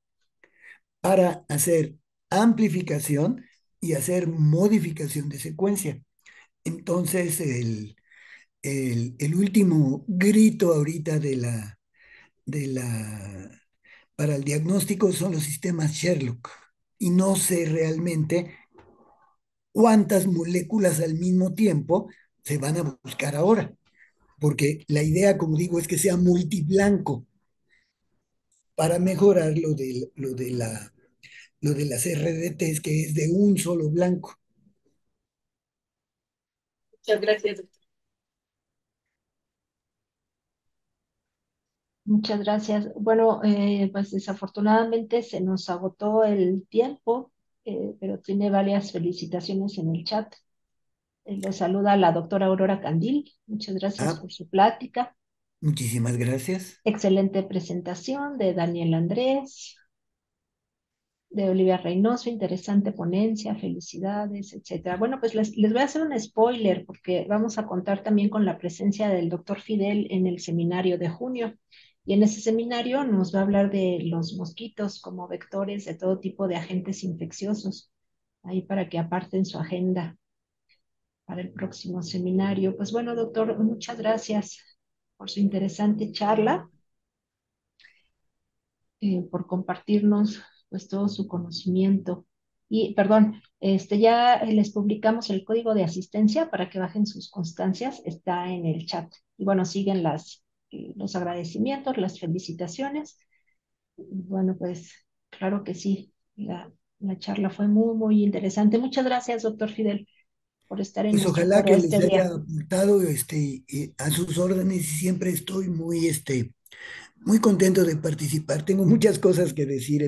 [SPEAKER 2] para hacer amplificación y hacer modificación de secuencia. Entonces, el último grito ahorita para el diagnóstico son los sistemas Sherlock. Y no sé realmente cuántas moléculas al mismo tiempo se van a buscar ahora, porque la idea, como digo, es que sea multiblanco para mejorar lo de las RDTs, que es de un solo blanco.
[SPEAKER 4] Muchas gracias, doctor.
[SPEAKER 1] Muchas gracias. Bueno, pues desafortunadamente se nos agotó el tiempo, pero tiene varias felicitaciones en el chat. Lo saluda la doctora Aurora Candil. Muchas gracias
[SPEAKER 2] Ah,
[SPEAKER 1] por su plática.
[SPEAKER 2] muchísimas gracias.
[SPEAKER 1] Excelente presentación de Daniel Andrés, de Olivia Reynoso, interesante ponencia, felicidades, etcétera. Bueno, pues les voy a hacer un spoiler porque vamos a contar también con la presencia del doctor Fidel en el seminario de junio. Y en ese seminario nos va a hablar de los mosquitos como vectores de todo tipo de agentes infecciosos, ahí para que aparten su agenda para el próximo seminario. Pues bueno, doctor, muchas gracias por su interesante charla, por compartirnos pues todo su conocimiento. Y perdón, ya les publicamos el código de asistencia para que bajen sus constancias, está en el chat. Y bueno, siguen los agradecimientos, las felicitaciones. Bueno, pues claro que sí, la charla fue muy, muy interesante. Muchas gracias, doctor Fidel, por estar en
[SPEAKER 2] Pues
[SPEAKER 1] nuestro
[SPEAKER 2] ojalá
[SPEAKER 1] foro
[SPEAKER 2] que les
[SPEAKER 1] este
[SPEAKER 2] haya
[SPEAKER 1] día.
[SPEAKER 2] aportado a sus órdenes y siempre estoy muy contento de participar. Tengo muchas cosas que decir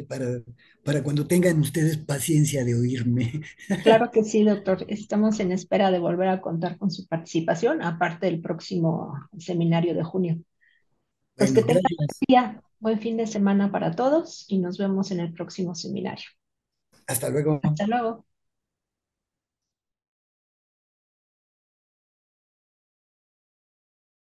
[SPEAKER 2] para cuando tengan ustedes paciencia de oírme.
[SPEAKER 1] Claro que sí, doctor. Estamos en espera de volver a contar con su participación, aparte del próximo seminario de junio. Pues que
[SPEAKER 2] Bueno,
[SPEAKER 1] tengan
[SPEAKER 2] gracias.
[SPEAKER 1] buen día, buen fin de semana para todos y nos vemos en el próximo seminario.
[SPEAKER 2] Hasta luego.
[SPEAKER 1] Hasta luego.